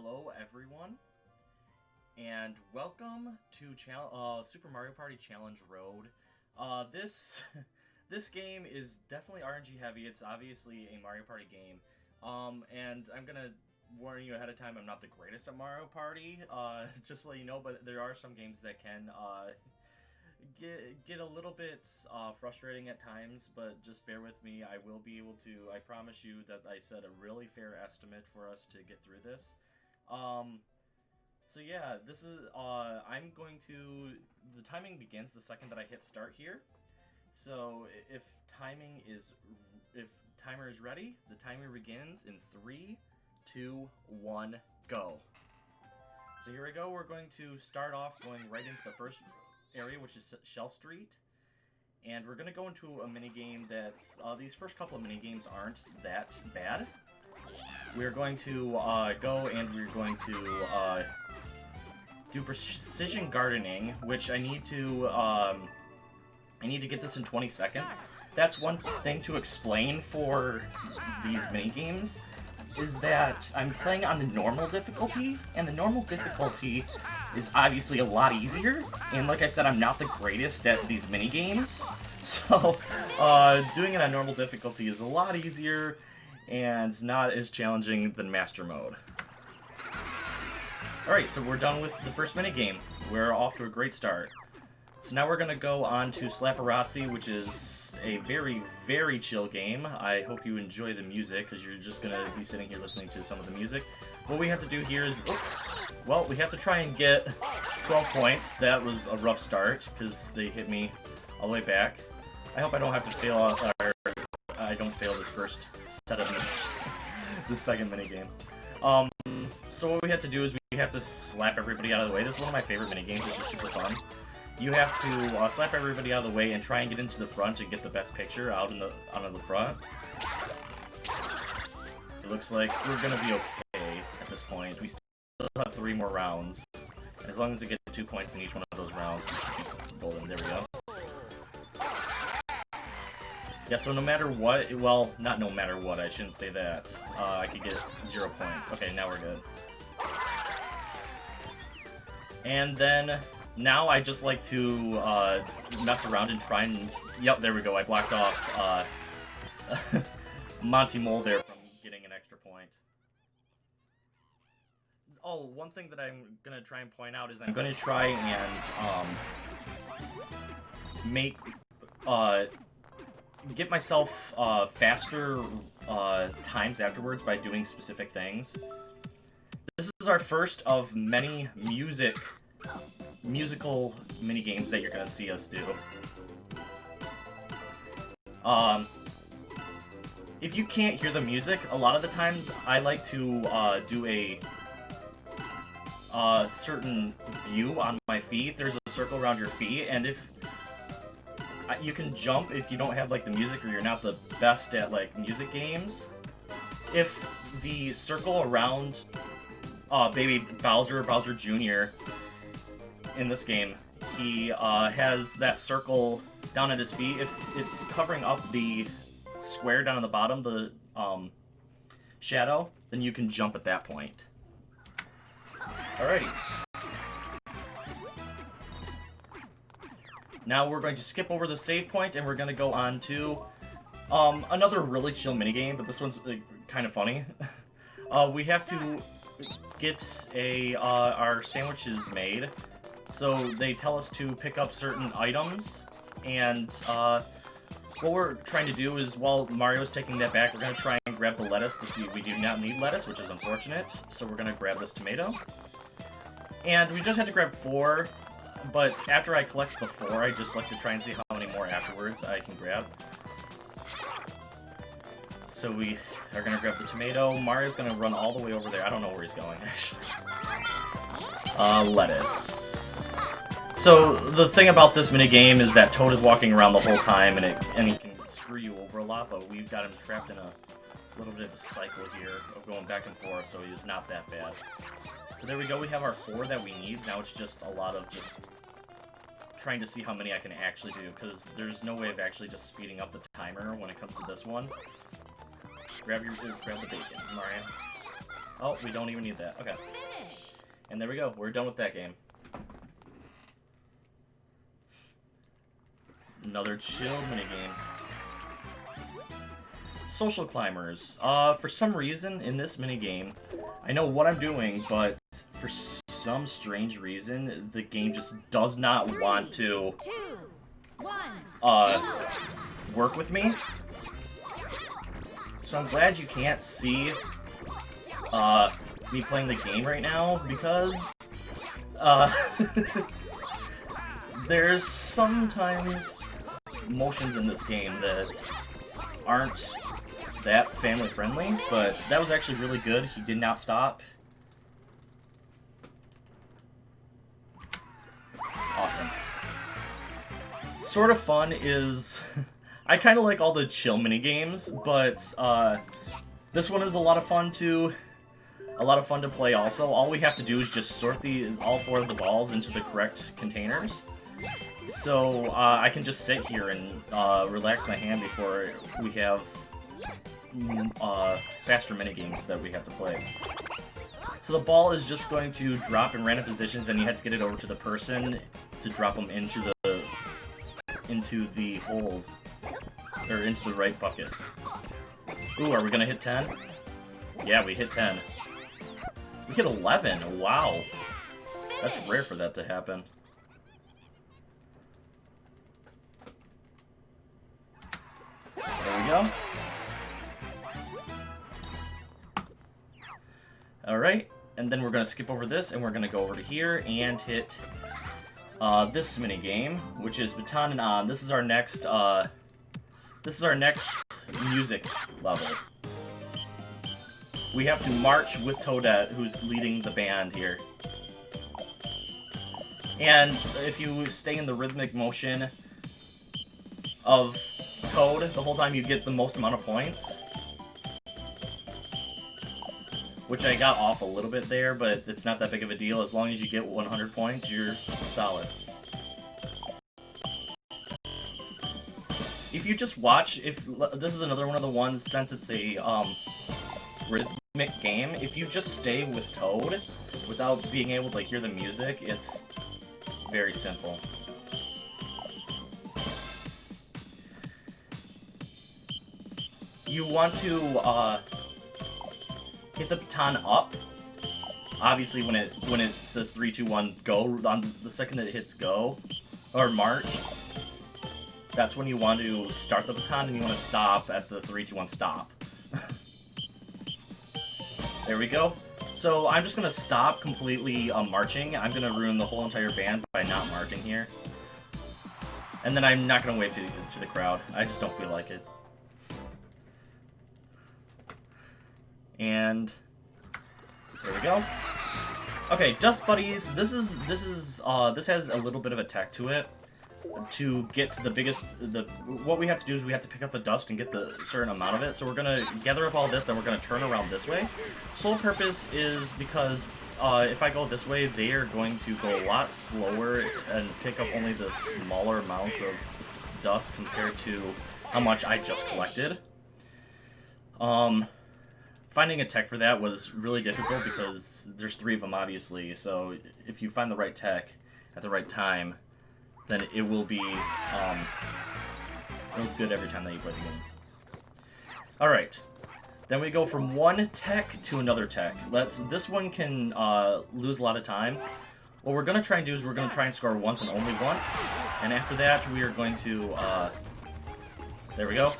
Hello everyone, and welcome to Super Mario Party Challenge Road. This game is definitely RNG heavy. It's obviously a Mario Party game, and I'm gonna warn you ahead of time. I'm not the greatest at Mario Party, just to let you know. But there are some games that can get a little bit frustrating at times, but just bear with me. I will be able to, I promise you that I set a really fair estimate for us to get through this. So yeah, this is, I'm going to, the timing begins the second that I hit start here. So if timer is ready, the timer begins in 3, 2, 1, go. So here we go, we're going to start off going right into the first area, which is Shell Street, and we're going to go into a minigame that's, these first couple of minigames aren't that bad. We're going to go and we're going to do precision gardening, which I need to get this in 20 seconds. That's one thing to explain for these minigames, is that I'm playing on the normal difficulty, and the normal difficulty is obviously a lot easier, and like I said, I'm not the greatest at these minigames, so doing it on normal difficulty is a lot easier and not as challenging than Master Mode. Alright, so we're done with the first minigame. We're off to a great start. So now we're going to go on to Slapperazzi, which is a very, very chill game. I hope you enjoy the music, because you're just going to be sitting here listening to some of the music. What we have to do here is, well, we have to try and get 12 points. That was a rough start, because they hit me all the way back. I hope I don't have to fail, I don't fail this first set of this second minigame. So what we have to do is we have to slap everybody out of the way. This is one of my favorite minigames. It's just super fun. You have to slap everybody out of the way and try and get into the front and get the best picture out in the the front. It looks like we're gonna be okay at this point. We still have 3 more rounds. As long as we get 2 points in each one of those rounds, we should be golden. There we go. Yeah, so no matter what, well, not no matter what, I shouldn't say that. I could get 0 points. Okay, now we're good. And then, now I just like to mess around and try and... Yep, there we go, I blocked off Monty Mole there from getting an extra point. Oh, one thing that I'm going to try and point out is I'm going to try and get myself faster times afterwards by doing specific things. This is our first of many musical minigames that you're gonna see us do. If you can't hear the music, a lot of the times I like to do a certain view on my feet. There's a circle around your feet, and if you can jump if you don't have like the music or you're not the best at like music games. If the circle around baby Bowser Jr. in this game, he has that circle down at his feet. If it's covering up the square down at the bottom, the shadow, then you can jump at that point. Alrighty. Now we're going to skip over the save point, and we're going to go on to another really chill minigame, but this one's kind of funny. We have to get our sandwiches made. So they tell us to pick up certain items, and what we're trying to do is, while Mario's taking that back, we're going to try and grab the lettuce to see we do not need lettuce, which is unfortunate. So we're going to grab this tomato. And we just had to grab 4. But after I collect the 4, I just like to try and see how many more afterwards I can grab. So we are going to grab the tomato. Mario's going to run all the way over there. I don't know where he's going, actually. Lettuce. So the thing about this minigame is that Toad is walking around the whole time, and he can screw you over a lot, but we've got him trapped in a little bit of a cycle here of going back and forth, so he's not that bad. So there we go, we have our 4 that we need. Now it's just a lot of just trying to see how many I can actually do, because there's no way of actually just speeding up the timer when it comes to this one. Grab the bacon, Mario. Oh, we don't even need that. Okay. And there we go. We're done with that game. Another chill minigame. Social climbers. For some reason, in this minigame, I know what I'm doing, but for some strange reason, the game just does not want to work with me. So I'm glad you can't see me playing the game right now, because there's sometimes motions in this game that aren't that family friendly, but that was actually really good. He did not stop. Awesome. Sort of fun is I kind of like all the chill mini games, but this one is a lot of fun too. A lot of fun to play also. All we have to do is just sort all 4 of the balls into the correct containers. So I can just sit here and relax my hand before we have faster minigames that we have to play. So the ball is just going to drop in random positions, and you have to get it over to the person to drop them into the holes, or into the right buckets. Ooh, are we gonna hit 10? Yeah, we hit 10. We hit 11. Wow, that's rare for that to happen. There we go. Alright, and then we're going to skip over this, and we're going to go over to here and hit this mini game, which is Baton and On. This is our next music level. We have to march with Toadette, who's leading the band here. And if you stay in the rhythmic motion of Toad the whole time, you get the most amount of points. Which I got off a little bit there, but it's not that big of a deal. As long as you get 100 points, you're solid. If you just watch, this is another one of the ones, since it's a rhythmic game, if you just stay with Toad without being able to hear the music, it's very simple. You want to hit the baton up. Obviously, when it says 3, 2, 1, go, on the second that it hits go or march, that's when you want to start the baton, and you want to stop at the 3, 2, 1 stop. There we go. So I'm just gonna stop completely marching. I'm gonna ruin the whole entire band by not marching here, and then I'm not gonna wave to the crowd. I just don't feel like it. And there we go. Okay, Dust Buddies. This has a little bit of a tech to it. To get to what we have to do is we have to pick up the dust and get the certain amount of it. So we're gonna gather up all this, then we're gonna turn around this way. Sole purpose is because if I go this way, they are going to go a lot slower and pick up only the smaller amounts of dust compared to how much I just collected. Finding a tech for that was really difficult because there's 3 of them, obviously. So if you find the right tech at the right time, then it will be good every time that you play the game. Alright. Then we go from one tech to another tech. This one can lose a lot of time. What we're going to try and do is we're going to try and score once and only once. And after that, we are going to... there we go.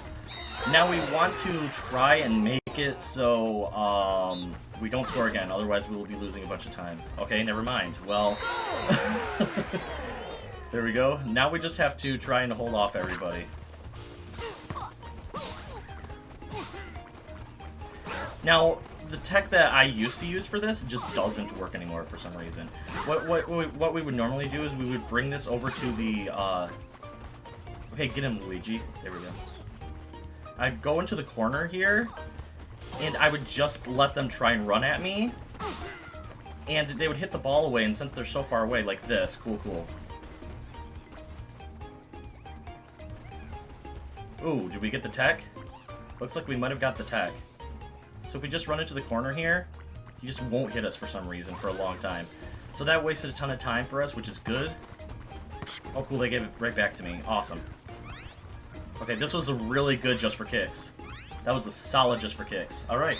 Now we want to try and make it so we don't score again. Otherwise, we will be losing a bunch of time. Okay, never mind. Well... There we go. Now we just have to try and hold off everybody. Now, the tech that I used to use for this just doesn't work anymore for some reason. What we would normally do is we would bring this over to the... Okay, get him, Luigi. There we go. I'd go into the corner here, and I would just let them try and run at me. And they would hit the ball away, and since they're so far away, like this, cool. Ooh, did we get the tech? Looks like we might have got the tech. So if we just run into the corner here, He just won't hit us for some reason for a long time. So that wasted a ton of time for us, which is good. Oh, cool, they gave it right back to me. Awesome. Okay, this was a really good Just for Kicks. That was a solid Just for Kicks. Alright.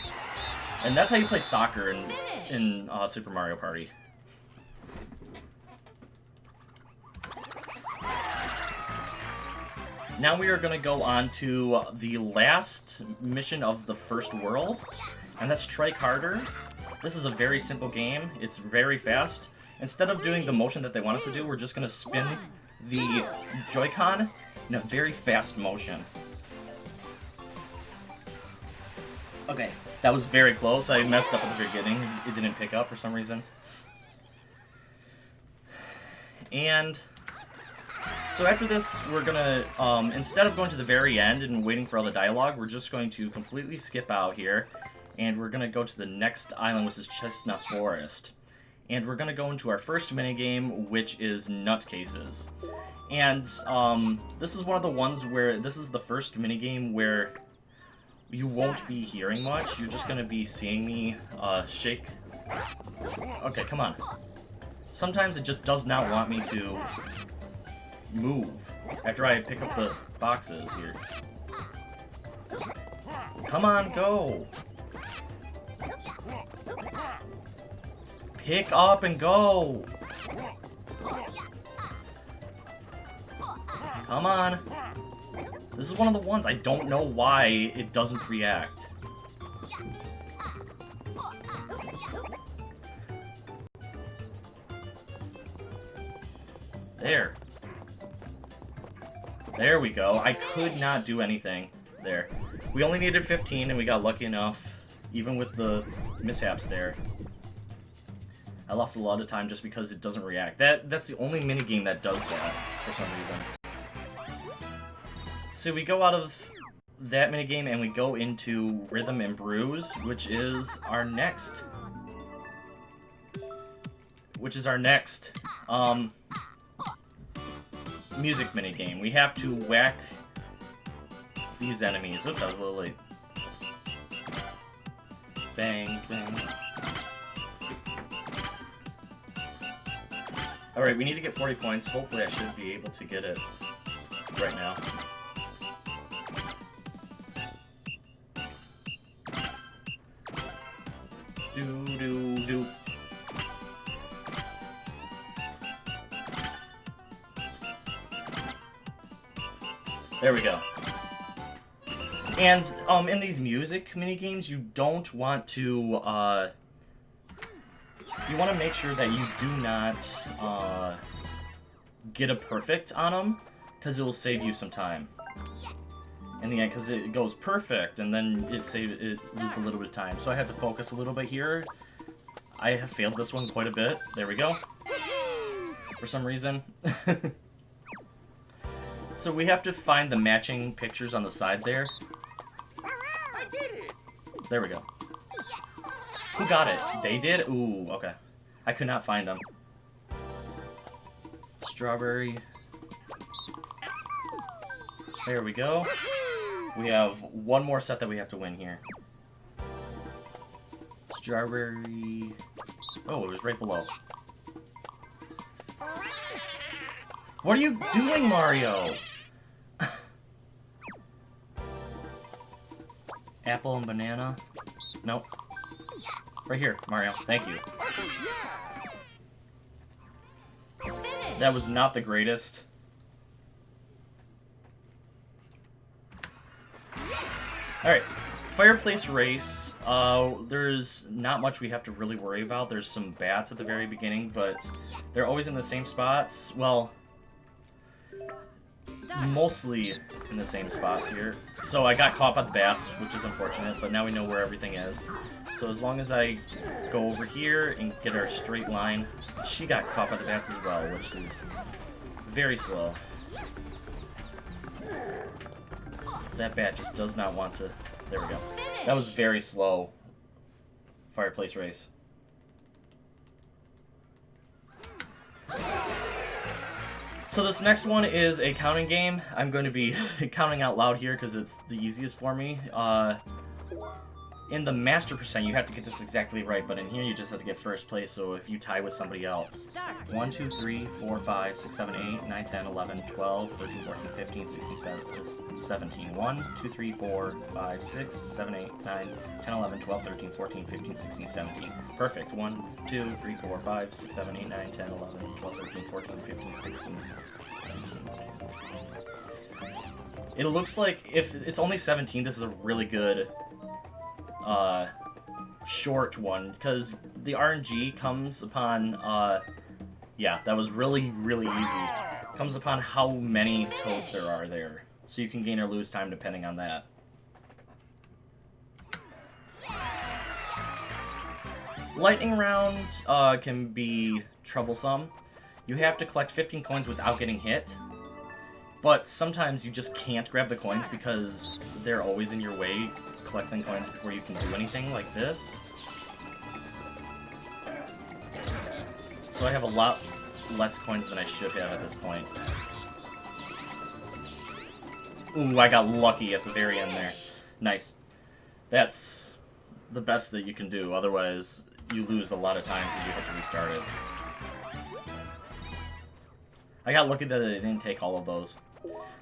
And that's how you play soccer in Super Mario Party. Now we are going to go on to the last mission of the first world, and that's Strike Harder. This is a very simple game. It's very fast. Instead of doing the motion that they want us to do, we're just going to spin the Joy-Con in a very fast motion. Okay, that was very close. I messed up at the beginning. It didn't pick up for some reason. And so after this, we're gonna, instead of going to the very end and waiting for all the dialogue, we're just going to completely skip out here, and we're gonna go to the next island, which is Chestnut Forest. And we're gonna go into our first minigame, which is Nutcases. And, this is one of the ones where, this is the first minigame where you won't be hearing much, you're just gonna be seeing me, shake. Okay, come on. Sometimes it just does not want me to move after I pick up the boxes here. Come on, go! Pick up and go! Come on! This is one of the ones I don't know why it doesn't react. There. There we go. I could not do anything there. We only needed 15 and we got lucky enough, even with the mishaps there. I lost a lot of time just because it doesn't react. That's the only minigame that does that, for some reason. So we go out of that minigame and we go into Rhythm and Brews, which is our next... music minigame. We have to whack these enemies. Oops, I was a little late. Bang, bang. Alright, we need to get 40 points. Hopefully I should be able to get it right now. Do. There we go. And in these music minigames, you don't want to you want to make sure that you do not get a perfect on them, because it will save you some time in the end, because it goes perfect and then it loses a little bit of time. So I have to focus a little bit here. I have failed this one quite a bit. There we go. For some reason. So we have to find the matching pictures on the side there. I did it. There we go. Who got it? They did? Ooh, okay. I could not find them. Strawberry. There we go. We have one more set that we have to win here. Strawberry. Oh, it was right below. What are you doing, Mario? Apple and banana? Nope. Right here, Mario. Thank you. That was not the greatest. Alright. Fireplace race. There's not much we have to really worry about. There's some bats at the very beginning, but they're always in the same spots. Well, mostly in the same spots here. So I got caught by the bats, which is unfortunate, but now we know where everything is. So as long as I go over here and get our straight line, she got caught by the bats as well, which is very slow. That bat just does not want to... There we go. That was very slow. Fireplace race. So this next one is a counting game. I'm going to be counting out loud here because it's the easiest for me. in the master percent, you have to get this exactly right, but in here you just have to get first place, so if you tie with somebody else. 1, 2, 3, 4, 5, 6, 7, 8, 9, 10, 11, 12, 13, 14, 15, 16, 17. 1, 2, 3, 4, 5, 6, 7, 8, 9, 10, 11, 12, 13, 14, 15, 16, 17. Perfect. 1, 2, 3, 4, 5, 6, 7, 8, 9, 10, 11, 12, 13, 14, 15, 16, 17. It looks like if it's only 17, this is a really good short one, because the RNG comes upon, yeah, that was really, really easy. Comes upon how many toads there are there. So you can gain or lose time depending on that. Lightning round can be troublesome. You have to collect 15 coins without getting hit. But sometimes you just can't grab the coins because they're always in your way, collecting coins before you can do anything like this. So I have a lot less coins than I should have at this point. Ooh, I got lucky at the very end there. Nice. That's the best that you can do, otherwise you lose a lot of time because you have to restart it. I got lucky that it didn't take all of those.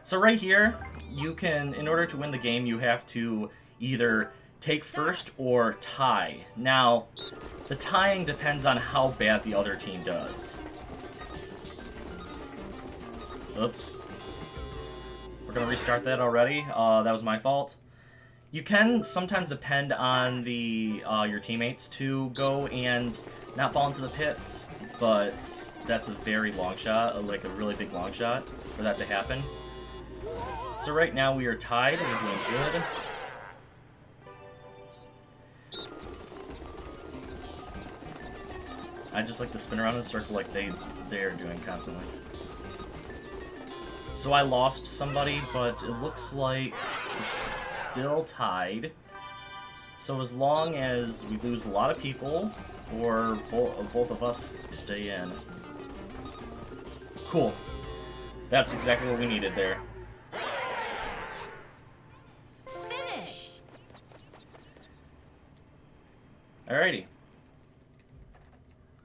So right here, you can, in order to win the game, you have to either take first or tie. Now, the tying depends on how bad the other team does. Oops. We're gonna restart that already. That was my fault. You can sometimes depend on the your teammates to go and not fall into the pits, but that's a very long shot, like a really big long shot for that to happen. So right now we are tied, we're doing good. I just like to spin around in a circle like they're doing constantly. So I lost somebody, but it looks like we're still tied. So as long as we lose a lot of people, or both of us stay in. Cool. That's exactly what we needed there. Finish. Alrighty.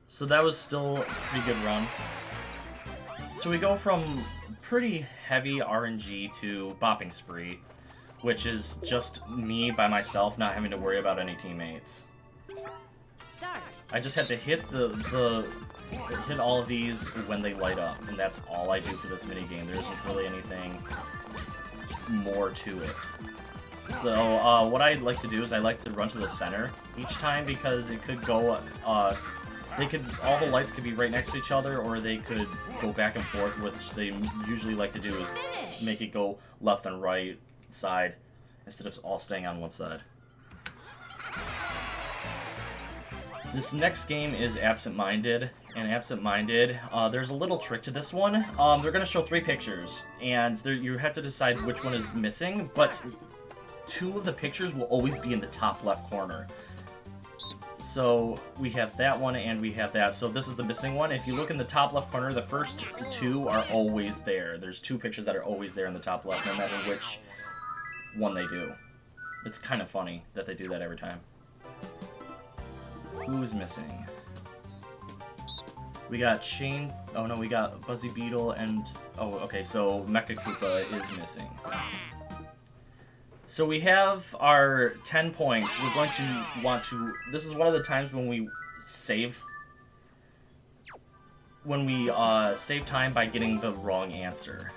So that was still a pretty good run. So we go from pretty heavy RNG to bopping spree, which is just me by myself, not having to worry about any teammates. Start. I just had to hit hit all of these when they light up, and that's all I do for this minigame. There isn't really anything more to it. So what I like to do is I like to run to the center each time, because it could go all the lights could be right next to each other, or they could go back and forth, which they usually like to do is make it go left and right side instead of all staying on one side. This next game is Absent-Minded, and Absent-Minded, there's a little trick to this one. They're going to show 3 pictures, and you have to decide which one is missing, but 2 of the pictures will always be in the top left corner. So we have that one and we have that. So this is the missing one. If you look in the top left corner, the first 2 are always there. There's 2 pictures that are always there in the top left, no matter which one they do. It's kind of funny that they do that every time. Who's missing? We got Shane. Oh no, we got Buzzy Beetle and... Oh, okay, so Mecha Koopa is missing. So we have our 10 points. We're going to want to... This is one of the times when we save... When we save time by getting the wrong answer.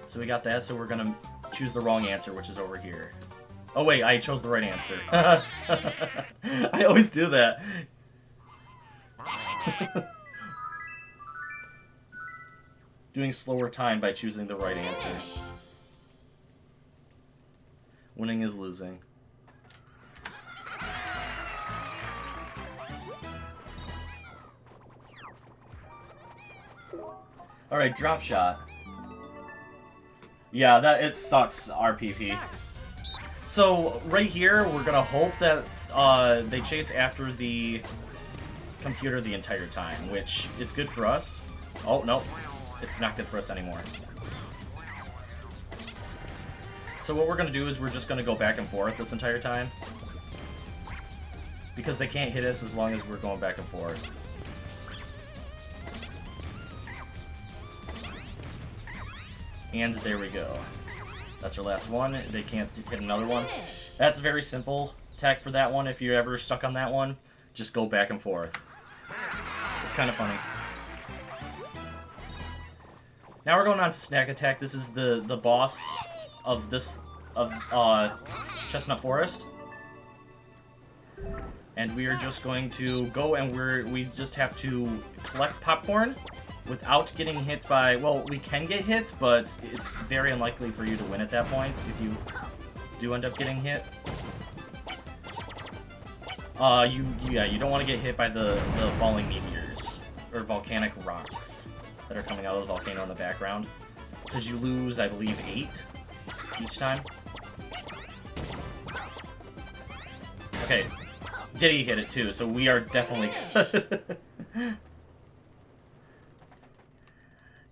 So we got that, so we're going to choose the wrong answer, which is over here. Oh wait, I chose the right answer. I always do that. Doing slower time by choosing the right answer. Winning is losing. Alright, drop shot. Yeah, it sucks, RPP. So, right here, we're gonna hope that they chase after the computer the entire time, which is good for us. Oh, no. It's not good for us anymore. So what we're going to do is we're just going to go back and forth this entire time. Because they can't hit us as long as we're going back and forth. And there we go. That's our last one. They can't hit another one. That's very simple tech for that one. If you're ever stuck on that one, just go back and forth. It's kind of funny. Now we're going on to Snack Attack. This is the boss of Chestnut Forest. And we are just going to go and we just have to collect popcorn without getting hit by, well, we can get hit, but it's very unlikely for you to win at that point if you do end up getting hit. You don't want to get hit by the falling meteors or volcanic rocks that are coming out of the volcano in the background, because you lose, I believe, 8 each time. Okay, Diddy hit it too, so we are definitely good.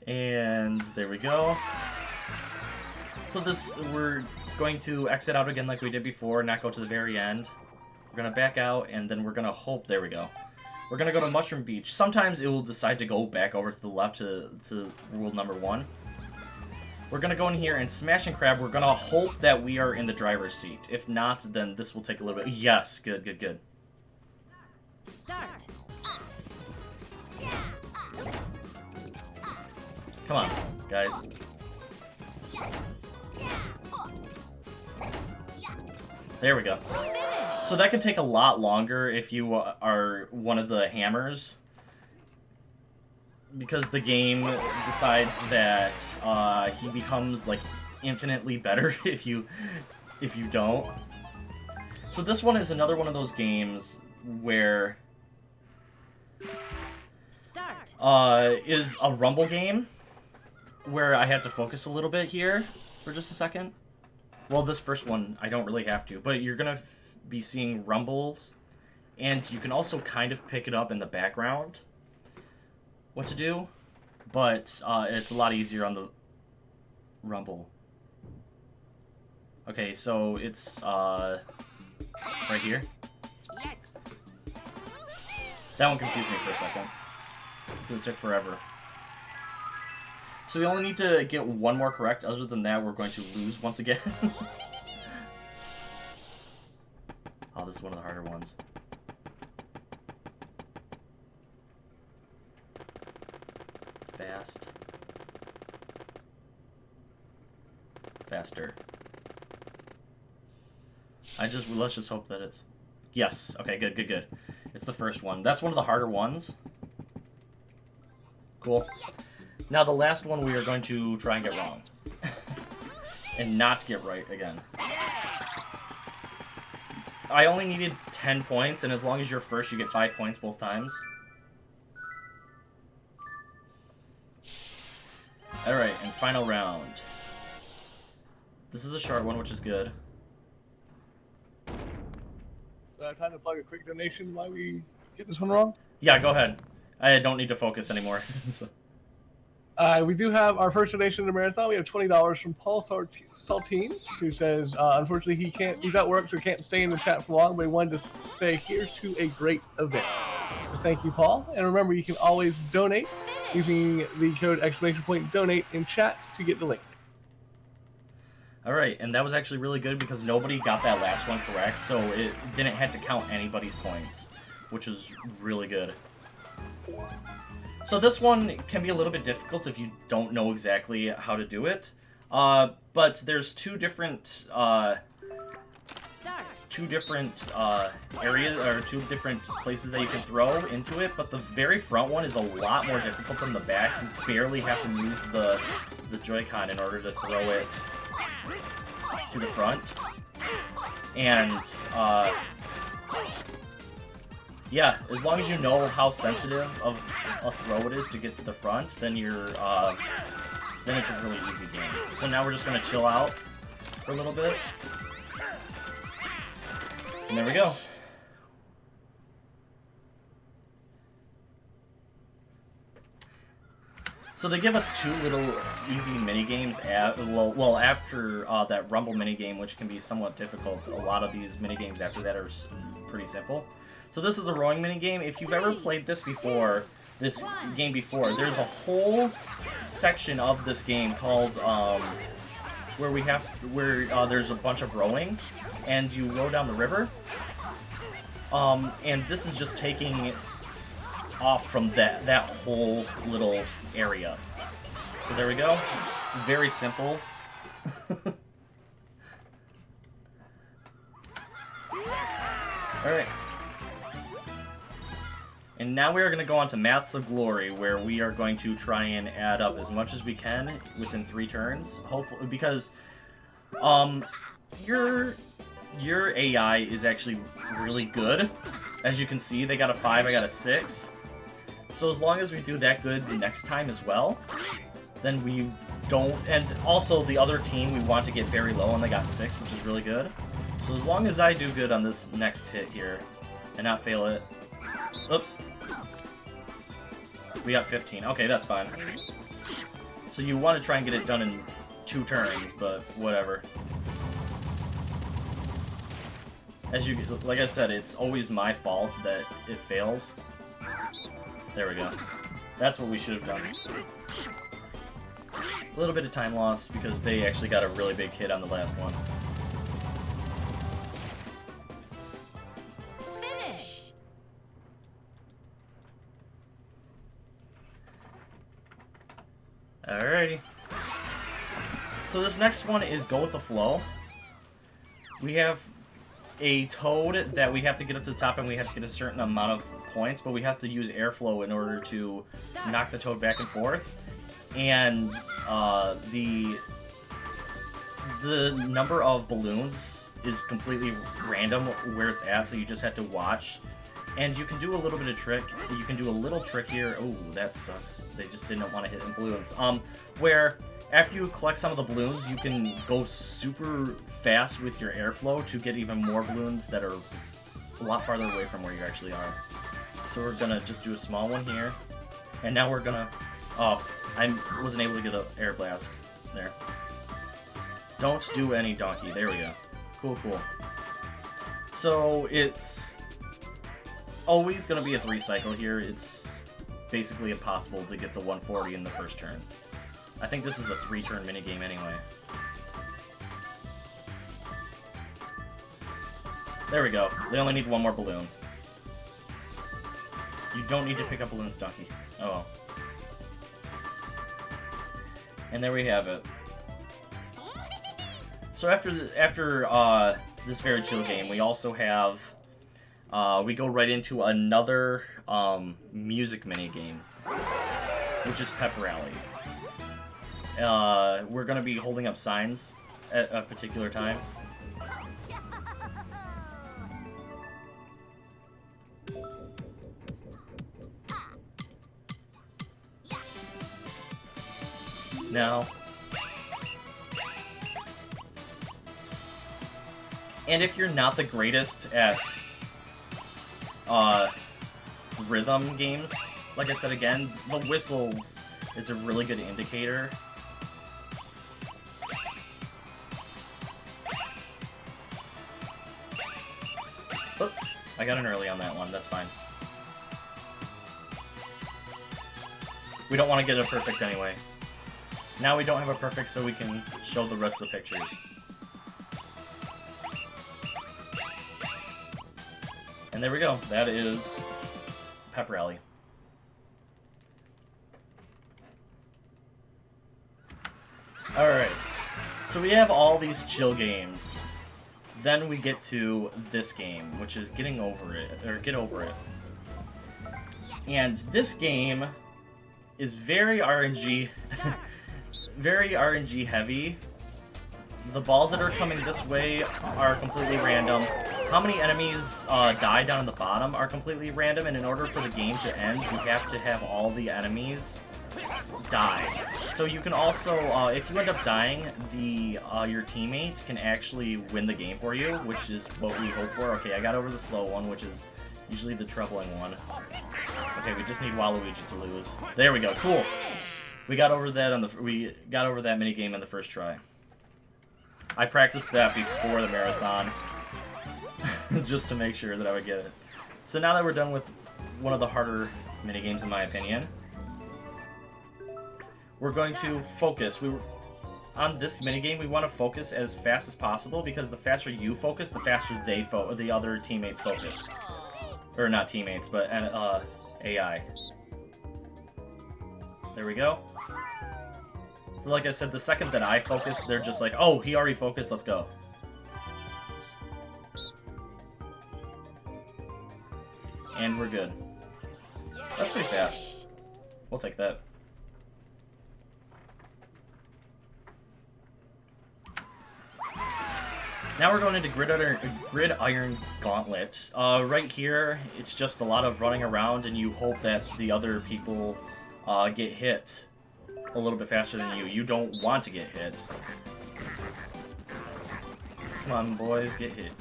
And there we go. So we're going to exit out again like we did before, not go to the very end. We're going to back out, and then we're going to hope, there we go. We're going to go to Mushroom Beach. Sometimes it will decide to go back over to the left to world number 1. We're going to go in here and smash and crab. We're going to hope that we are in the driver's seat. If not, then this will take a little bit. Yes, good, good, good. Start. Come on, guys. There we go. So that can take a lot longer if you are one of the hammers, because the game decides that he becomes like infinitely better if you don't. So this one is another one of those games where is a rumble game where I have to focus a little bit here for just a second. Well, this first one I don't really have to, but you're gonna be seeing rumbles, and you can also kind of pick it up in the background what to do, but it's a lot easier on the rumble. Okay, so it's right here. That one confused me for a second, because it took forever. So we only need to get one more correct. Other than that, we're going to lose once again. Oh, this is one of the harder ones. Fast. Faster. Let's just hope that it's... Yes. Okay, good, good, good. It's the first one. That's one of the harder ones. Cool. Now the last one we are going to try and get wrong. And not get right again. I only needed 10 points, and as long as you're first, you get 5 points both times. Alright, and final round. This is a short one, which is good. Time to plug a quick donation while we get this one wrong? Yeah, go ahead. I don't need to focus anymore. So. We do have our first donation to the marathon. We have $20 from Paul Saltine, who says, unfortunately, he's at work, so he can't stay in the chat for long, but he wanted to say, here's to a great event. Just thank you, Paul. And remember, you can always donate using the code !donate in chat to get the link. Alright, and that was actually really good because nobody got that last one correct, so it didn't have to count anybody's points, which was really good. So this one can be a little bit difficult if you don't know exactly how to do it, but there's two different areas, or two different places that you can throw into it, but the very front one is a lot more difficult than the back. You barely have to move the Joy-Con in order to throw it to the front. And yeah, as long as you know how sensitive of a throw it is to get to the front, then then it's a really easy game. So now we're just gonna chill out for a little bit. And there we go. So they give us two little easy mini games. Well, after that Rumble mini game, which can be somewhat difficult. A lot of these mini games after that are pretty simple. So this is a rowing mini game. If you've ever played this before, there's a whole section of this game called where there's a bunch of rowing, and you row down the river. And this is just taking off from that whole little area. So there we go. It's very simple. Alright. And now we are going to go on to Maths of Glory, where we are going to try and add up as much as we can within 3 turns. Hopefully, because your AI is actually really good. As you can see, they got a 5, I got a 6. So as long as we do that good the next time as well, then we don't... And also the other team, we want to get very low, and they got 6, which is really good. So as long as I do good on this next hit here, and not fail it... Oops. We got 15. Okay, that's fine. So you want to try and get it done in 2 turns, but whatever. Like I said, it's always my fault that it fails. There we go. That's what we should have done. A little bit of time loss because they actually got a really big hit on the last one. Finish. Alrighty. So this next one is Go With The Flow. We have a toad that we have to get up to the top, and we have to get a certain amount of points, but we have to use airflow in order to knock the toad back and forth. And the number of balloons is completely random where it's at, so you just have to watch. And you can do a little bit of trick. You can do a little trick here. Oh, that sucks. They just didn't want to hit in balloons. Where after you collect some of the balloons, you can go super fast with your airflow to get even more balloons that are a lot farther away from where you actually are. So we're gonna just do a small one here. And now we're gonna... Oh, I wasn't able to get an air blast there. Don't do any donkey. There we go. Cool, cool. So it's always gonna be a 3 cycle here. It's basically impossible to get the 140 in the first turn. I think this is a 3-turn minigame anyway. There we go. They only need 1 more balloon. You don't need to pick up balloons, donkey. Oh well. And there we have it. So after this very chill game, we also have we go right into another music mini game, which is Pep Rally. We're gonna be holding up signs at a particular time. Now, and if you're not the greatest at rhythm games, like I said again, the whistles is a really good indicator. Oop, I got an early on that one, that's fine. We don't want to get a perfect anyway. Now we don't have a perfect, so we can show the rest of the pictures. And there we go. That is Pep Rally. Alright. So we have all these chill games. Then we get to this game, which is Getting Over It, or Get Over It. And this game is very RNG. Very RNG heavy. The balls that are coming this way are completely random. How many enemies die down at the bottom are completely random, and in order for the game to end, you have to have all the enemies die. So you can also, if you end up dying, your teammate can actually win the game for you, which is what we hope for. Okay, I got over the slow one, which is usually the troubling one. Okay, we just need Waluigi to lose. There we go, cool. We got over that mini game on the first try. I practiced that before the marathon, just to make sure that I would get it. So now that we're done with one of the harder mini games, in my opinion, we're going to focus. On this minigame, we want to focus as fast as possible, because the faster you focus, the faster the other teammates focus. Or not teammates, but AI. There we go. So like I said, the second that I focus, they're just like, oh, he already focused, let's go. And we're good. That's pretty fast. We'll take that. Now we're going into Gridiron Gauntlet. Right here, it's just a lot of running around, and you hope that the other people get hit a little bit faster than you. You don't want to get hit. Come on, boys, get hit.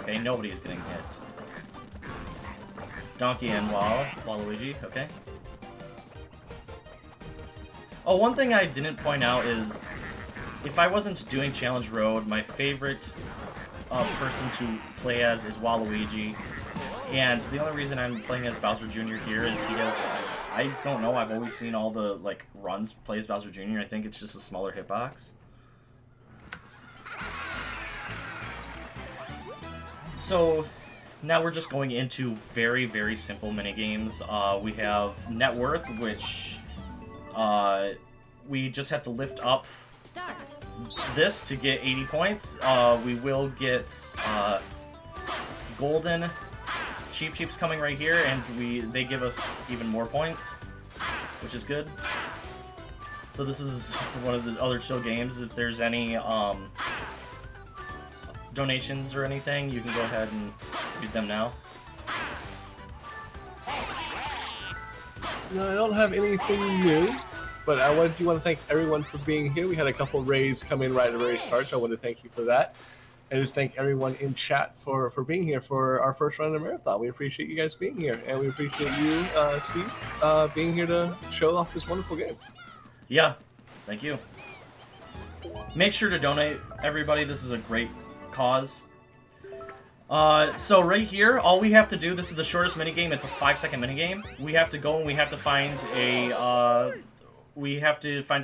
Okay, nobody's getting hit. Donkey and Waluigi, okay. Oh, one thing I didn't point out is, if I wasn't doing Challenge Road, my favorite person to play as is Waluigi. And the only reason I'm playing as Bowser Jr. here is he has, I don't know, I've always seen all the runs play as Bowser Jr. I think it's just a smaller hitbox. So now we're just going into very, very simple minigames. We have Net Worth, which we just have to lift up this to get 80 points. We will get golden Cheeps coming right here, and they give us even more points, which is good. So this is one of the other chill games. If there's any donations or anything, you can go ahead and read them now. No, I don't have anything new, but I do want to thank everyone for being here. We had a couple raids come in right at the very start, so I want to thank you for that. And just thank everyone in chat for being here for our first run of the marathon. We appreciate you guys being here, and we appreciate you, Steve, being here to show off this wonderful game. Yeah, thank you. Make sure to donate, everybody. This is a great cause. So right here, all we have to do, this is the shortest minigame, it's a 5-second minigame. We have to go and we have to find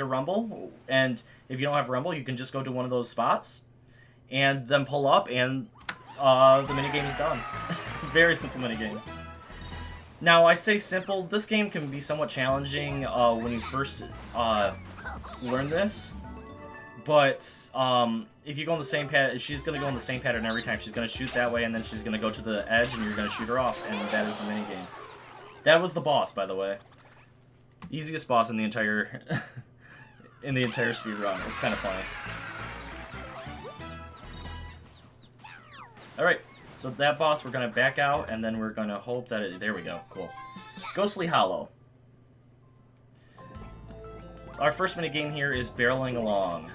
a rumble, and if you don't have rumble, you can just go to one of those spots, and then pull up, and the minigame is done. Very simple minigame. Now, I say simple, this game can be somewhat challenging when you first learn this, but if you go on the same pattern, she's going to go on the same pattern every time. She's going to shoot that way, and then she's going to go to the edge, and you're going to shoot her off, and that is the minigame. That was the boss, by the way. Easiest boss in the entire speedrun. It's kind of funny. Alright, so that boss, we're going to back out, and then we're going to hope that it... There we go. Cool. Ghostly Hollow. Our first minigame here is barreling along.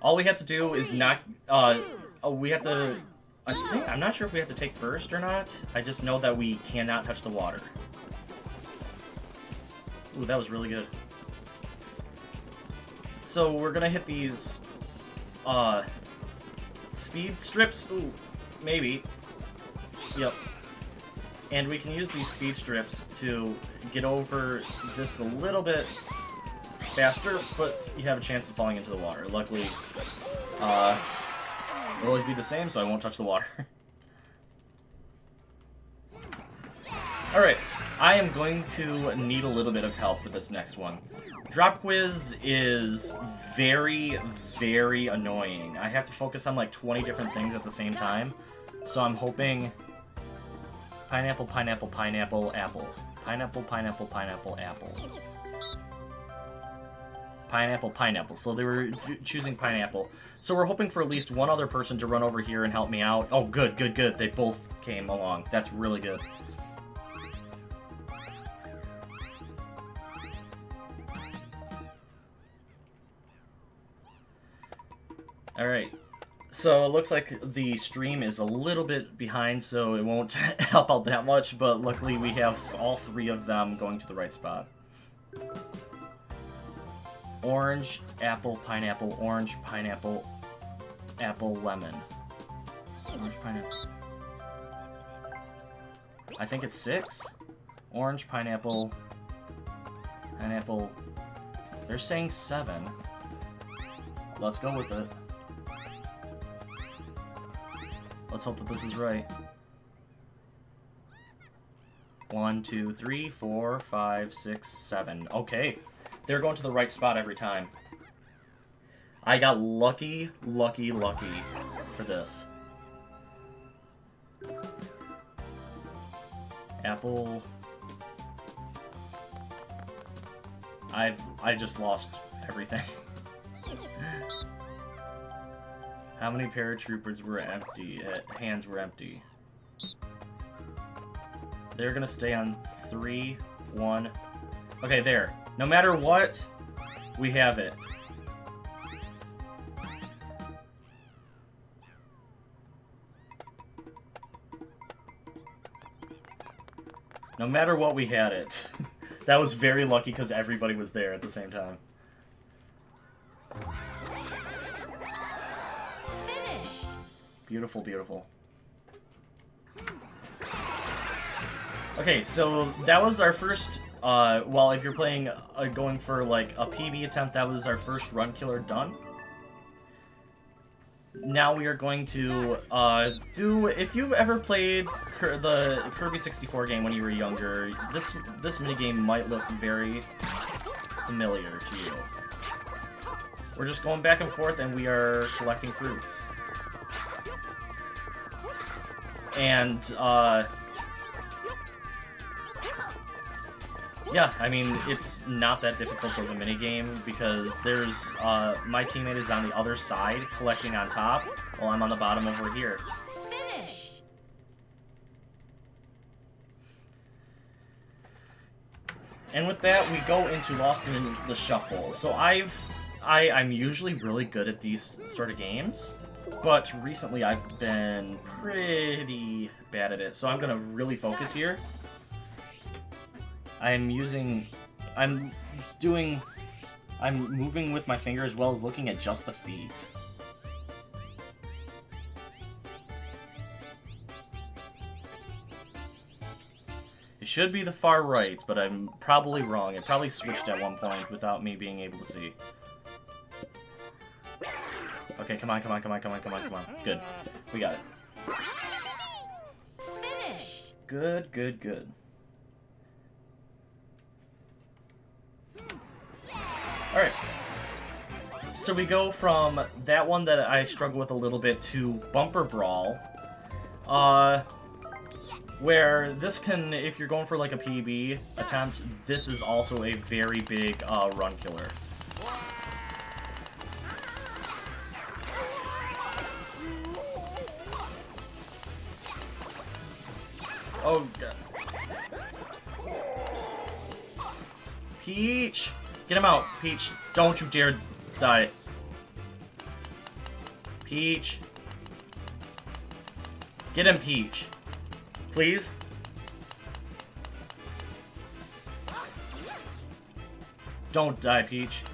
All we have to do is not... we have to... I'm not sure if we have to take first or not. I just know that we cannot touch the water. Ooh, that was really good. So we're gonna hit these... speed strips? Ooh, maybe. Yep. And we can use these speed strips to get over this a little bit faster, but you have a chance of falling into the water. Luckily, it'll always be the same, so I won't touch the water. Alright, I am going to need a little bit of help for this next one. Drop quiz is very, very annoying. I have to focus on like 20 different things at the same time, so I'm hoping... Pineapple, pineapple, pineapple, apple. Pineapple, pineapple, pineapple, apple. Pineapple, pineapple. So they were choosing pineapple. So we're hoping for at least one other person to run over here and help me out. Oh, good, good, good. They both came along. That's really good. Alright. So it looks like the stream is a little bit behind, so it won't help out that much, but luckily we have all 3 of them going to the right spot. Orange, apple, pineapple, orange, pineapple, apple, lemon. Orange, pineapple. I think it's 6. Orange, pineapple, pineapple. They're saying 7. Let's go with it. Let's hope that this is right. 1, 2, 3, 4, 5, 6, 7. Okay. They're going to the right spot every time. I got lucky for this. Apple. I just lost everything. How many paratroopers were empty? Hands were empty. They're gonna stay on 3, 1. Okay, there. No matter what, we have it. No matter what, we had it. That was very lucky because everybody was there at the same time. Finish. Beautiful, beautiful. Okay, so that was our first, well, if you're playing, going for, like, a PB attempt, that was our first run killer done. Now we are going to, if you've ever played the Kirby 64 game when you were younger, this minigame might look very familiar to you. We're just going back and forth and we are collecting fruits. And, yeah, I mean, it's not that difficult of a minigame because there's, my teammate is on the other side collecting on top while I'm on the bottom over here. Finish. And with that, we go into Lost in the Shuffle. So I'm usually really good at these sort of games, but recently I've been pretty bad at it. So I'm gonna really focus here. I'm moving with my finger as well as looking at just the feet. It should be the far right, but I'm probably wrong. It probably switched at one point without me being able to see. Okay, come on. Good. We got it. Finish. Good. Alright. So we go from that one that I struggle with a little bit to Bumper Brawl. Where this can, if you're going for like a PB attempt, this is also a very big run killer. Oh god. Peach! Get him out, Peach. Don't you dare die. Peach. Get him, Peach. Please? Don't die, Peach.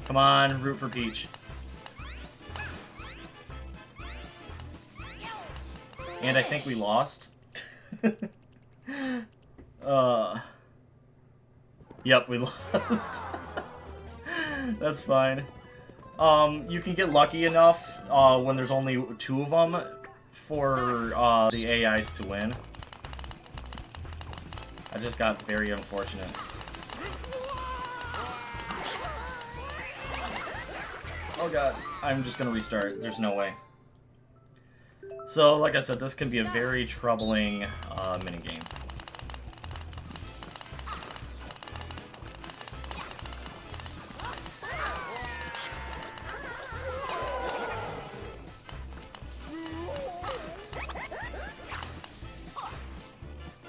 Come on, root for Peach. And I think we lost. Yep, we lost. That's fine. You can get lucky enough when there's only 2 of them for the AIs to win. I just got very unfortunate. Oh god, I'm just gonna restart. There's no way. So, like I said, this can be a very troubling minigame.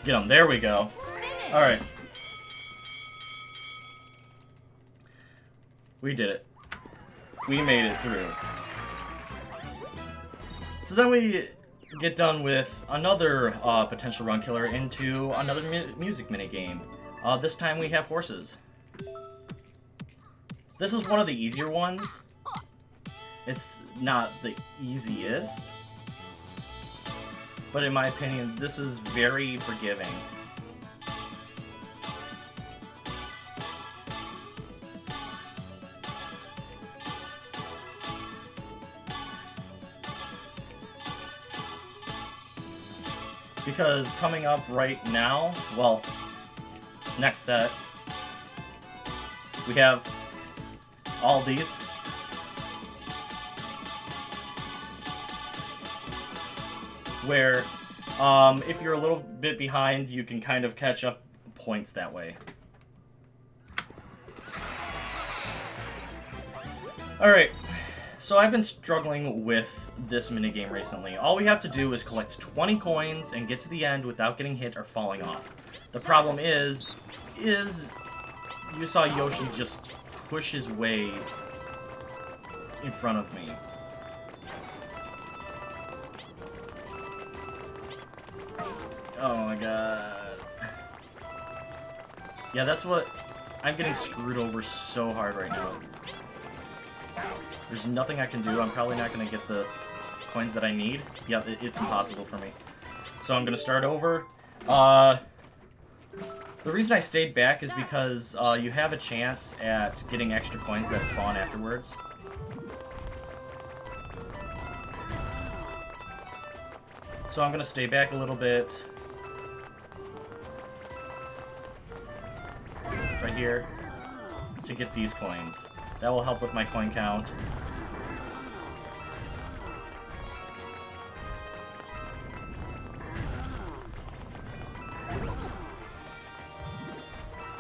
Get him. There we go. Alright. We did it. We made it through. So then we get done with another potential run killer into another music minigame. This time we have horses. This is one of the easier ones. It's not the easiest, but in my opinion, this is very forgiving. Because coming up right now, well, next set, we have all these. Where, if you're a little bit behind, you can kind of catch up points that way. Alright, so I've been struggling with this minigame recently. All we have to do is collect 20 coins and get to the end without getting hit or falling off. The problem is you saw Yoshi just push his way in front of me. Oh my god. Yeah, that's what... I'm getting screwed over so hard right now. There's nothing I can do. I'm probably not going to get the coins that I need. Yeah, it's impossible for me. So I'm going to start over. The reason I stayed back is because you have a chance at getting extra coins that spawn afterwards. So I'm going to stay back a little bit. Right here. To get these coins. That will help with my coin count.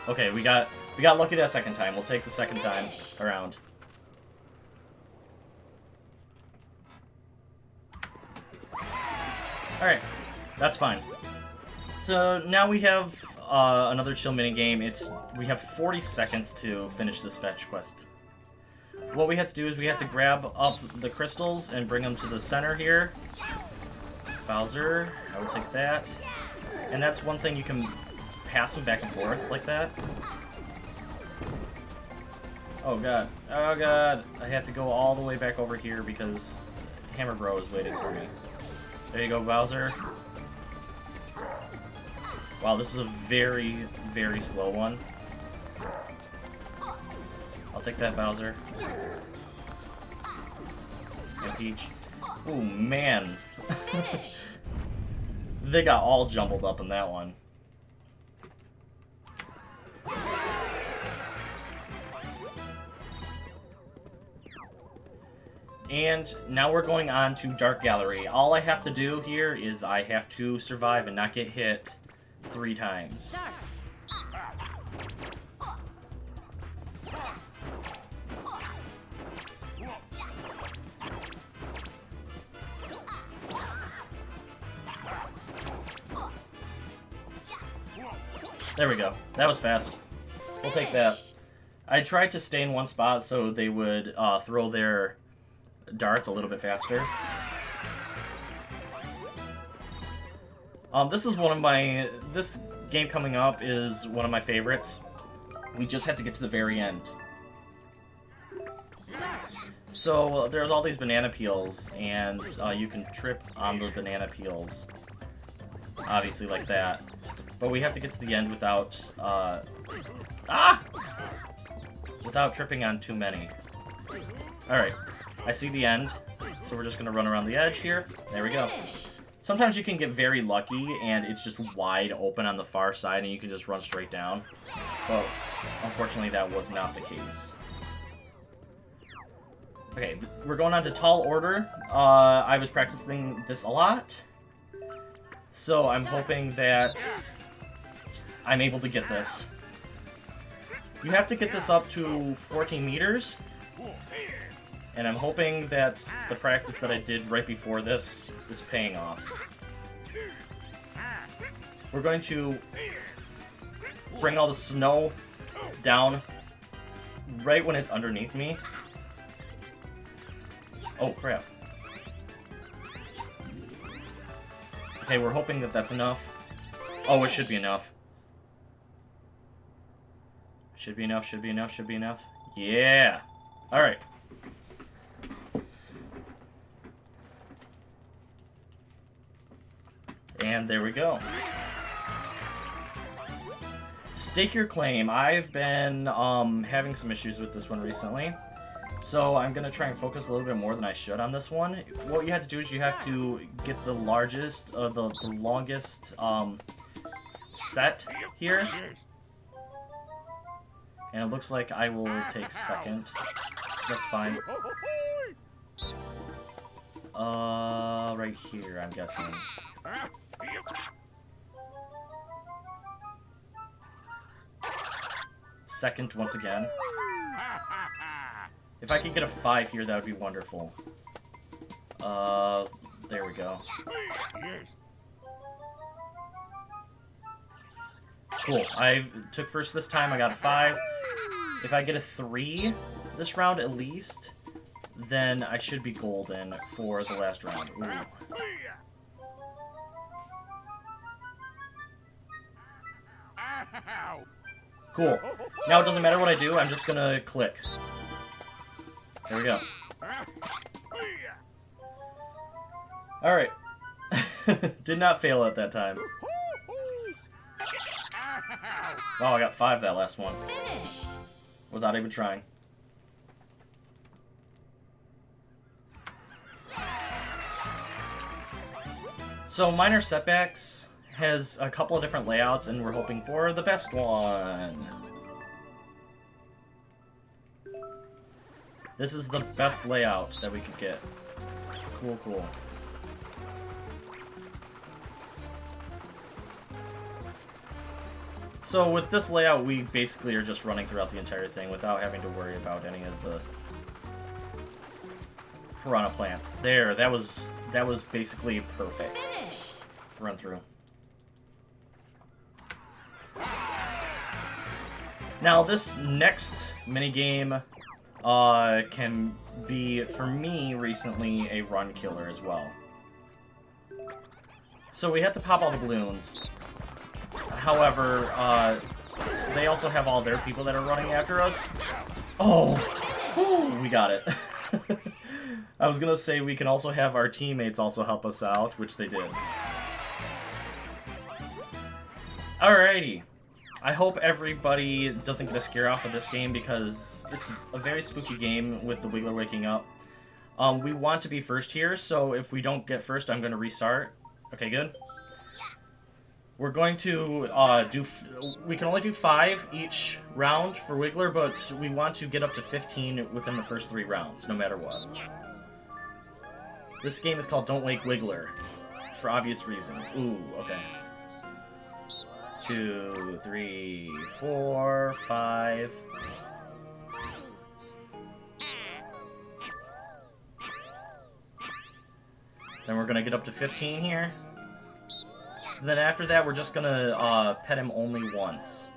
Okay, we got lucky that second time. We'll take the second time around. Alright, that's fine. So now we have another chill minigame. We have 40 seconds to finish this fetch quest. What we have to do is we have to grab up the crystals and bring them to the center here. Bowser, I will take that. And that's one thing, you can pass them back and forth like that. Oh god, oh god. I have to go all the way back over here because Hammer Bro is waiting for me. There you go, Bowser. Wow, this is a very, very slow one. I'll take that, Bowser. And Peach. Ooh, man. They got all jumbled up in that one. And now we're going on to Dark Gallery. All I have to do here is I have to survive and not get hit 3 times. There we go. That was fast. We'll take that. I tried to stay in one spot so they would throw their darts a little bit faster. This game coming up is one of my favorites. We just have to get to the very end. So there's all these banana peels, and you can trip on the banana peels, obviously like that. But we have to get to the end without without tripping on too many. All right, I see the end, so we're just gonna run around the edge here. There we go. Sometimes you can get very lucky and it's just wide open on the far side and you can just run straight down. But unfortunately that was not the case. Okay, we're going on to Tall Order. I was practicing this a lot, so I'm hoping that I'm able to get this. You have to get this up to 14 meters. And I'm hoping that the practice that I did right before this is paying off. We're going to bring all the snow down right when it's underneath me. Oh crap. Okay, we're hoping that that's enough. Oh, it should be enough. Should be enough, should be enough, should be enough. Yeah! Alright. And there we go. Stake your claim. I've been having some issues with this one recently. So I'm going to try and focus a little bit more than I should on this one. What you have to do is you have to get the largest, the longest set here. And it looks like I will take second. That's fine. Right here, I'm guessing. Second once again. If I could get a 5 here, that would be wonderful. There we go. Cool. I took first this time, I got a 5. If I get a 3 this round at least, then I should be golden for the last round. Ooh. Cool. Now it doesn't matter what I do, I'm just gonna click. There we go. Alright. Did not fail at that time. Wow, I got 5 that last one. Finish. Without even trying. So, Minor Setbacks has a couple of different layouts, and we're hoping for the best one. This is the best layout that we could get. Cool, cool. So with this layout, we basically are just running throughout the entire thing without having to worry about any of the piranha plants. There, that was basically perfect. Finish. Run through. Now this next minigame can be, for me recently, a run killer as well. So we have to pop all the balloons. However, they also have all their people that are running after us. Oh! Whew, we got it. I was gonna say we can also have our teammates also help us out, which they did. Alrighty. I hope everybody doesn't get a scare off of this game because it's a very spooky game with the Wiggler waking up. We want to be first here, so if we don't get first, I'm going to restart. Okay, good. We're going to we can only do 5 each round for Wiggler, but we want to get up to 15 within the first 3 rounds, no matter what. This game is called Don't Wake Wiggler, for obvious reasons. Ooh, okay. 2, 3, 4, 5. Then we're gonna get up to 15 here. Then after that, we're just gonna pet him only once.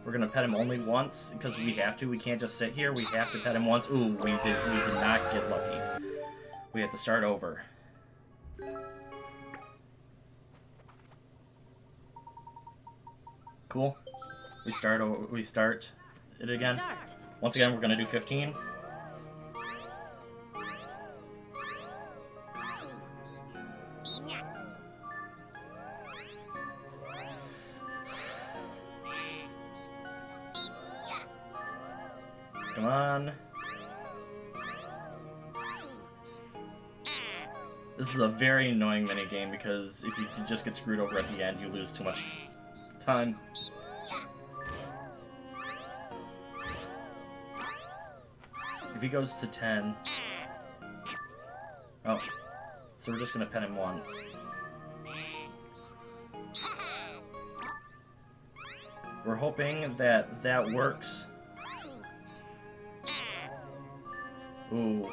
We're gonna pet him only once because we have to. We can't just sit here. We have to pet him once. Ooh, we did not get lucky. We have to start over. Cool. We start it again. Start. Once again, we're gonna do 15. Come on. This is a very annoying minigame because if you just get screwed over at the end, you lose too much time. If he goes to 10... Oh. So we're just gonna pet him once. We're hoping that that works. Ooh.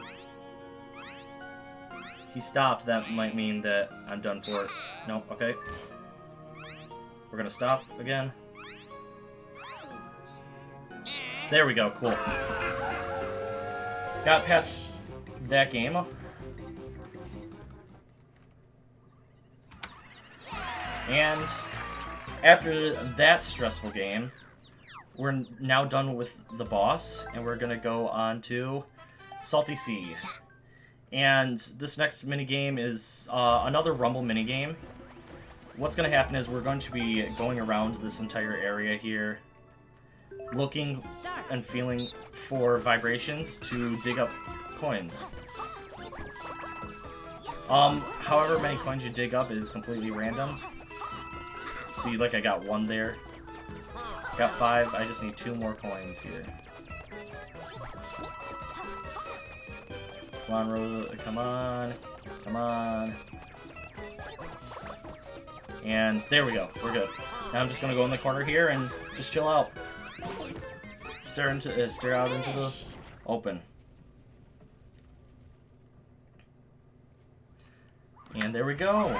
He stopped, that might mean that I'm done for it. No, okay. We're gonna stop again. There we go, cool. got past that game. And after that stressful game, we're now done with the boss, and we're gonna go on to Salty Sea. And this next minigame is another Rumble minigame. What's gonna happen is we're going to be going around this entire area here, looking and feeling for vibrations to dig up coins. However many coins you dig up is completely random. See, like I got 1 there. Got 5, I just need 2 more coins here. Come on, Rosa, come on. Come on. And there we go, we're good. Now I'm just gonna go in the corner here and just chill out. Stare out into the open. And there we go.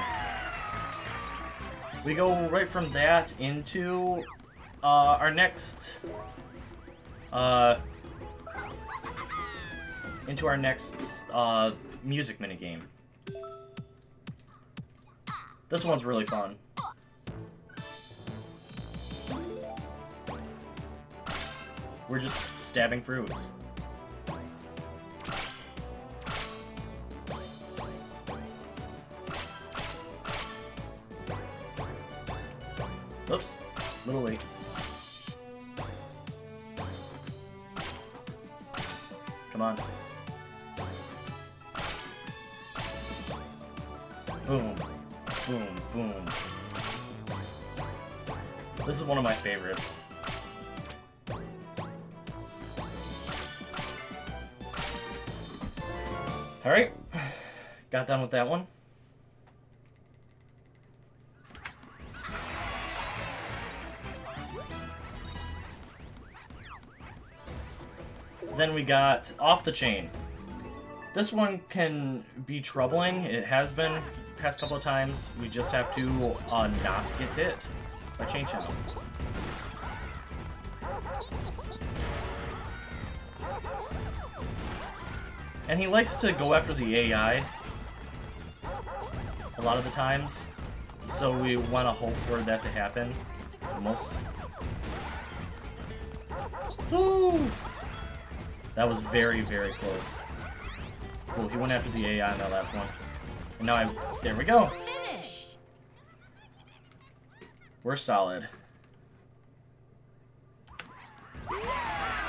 We go right from that into our next music minigame. This one's really fun. We're just stabbing fruits. Oops, a little late. Come on. Boom, boom, boom. This is one of my favorites. Alright, got done with that one. Then we got Off the Chain. This one can be troubling. It has been the past couple of times. We just have to not get hit by chain channel. And he likes to go after the AI a lot of the times, so we want to hope for that to happen. Most. Woo! That was very, very close. Cool, he went after the AI on that last one. And now there we go. Finish. We're solid.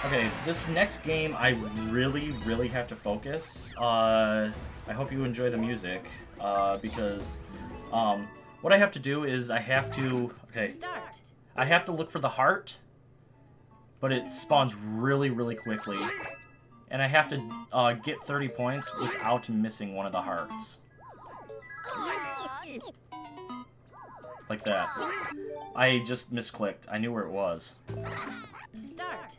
Okay, this next game I really, really have to focus. I hope you enjoy the music, because what I have to do is I have to look for the heart, but it spawns really, really quickly. And I have to get 30 points without missing one of the hearts. Like that. I just misclicked. I knew where it was. Start.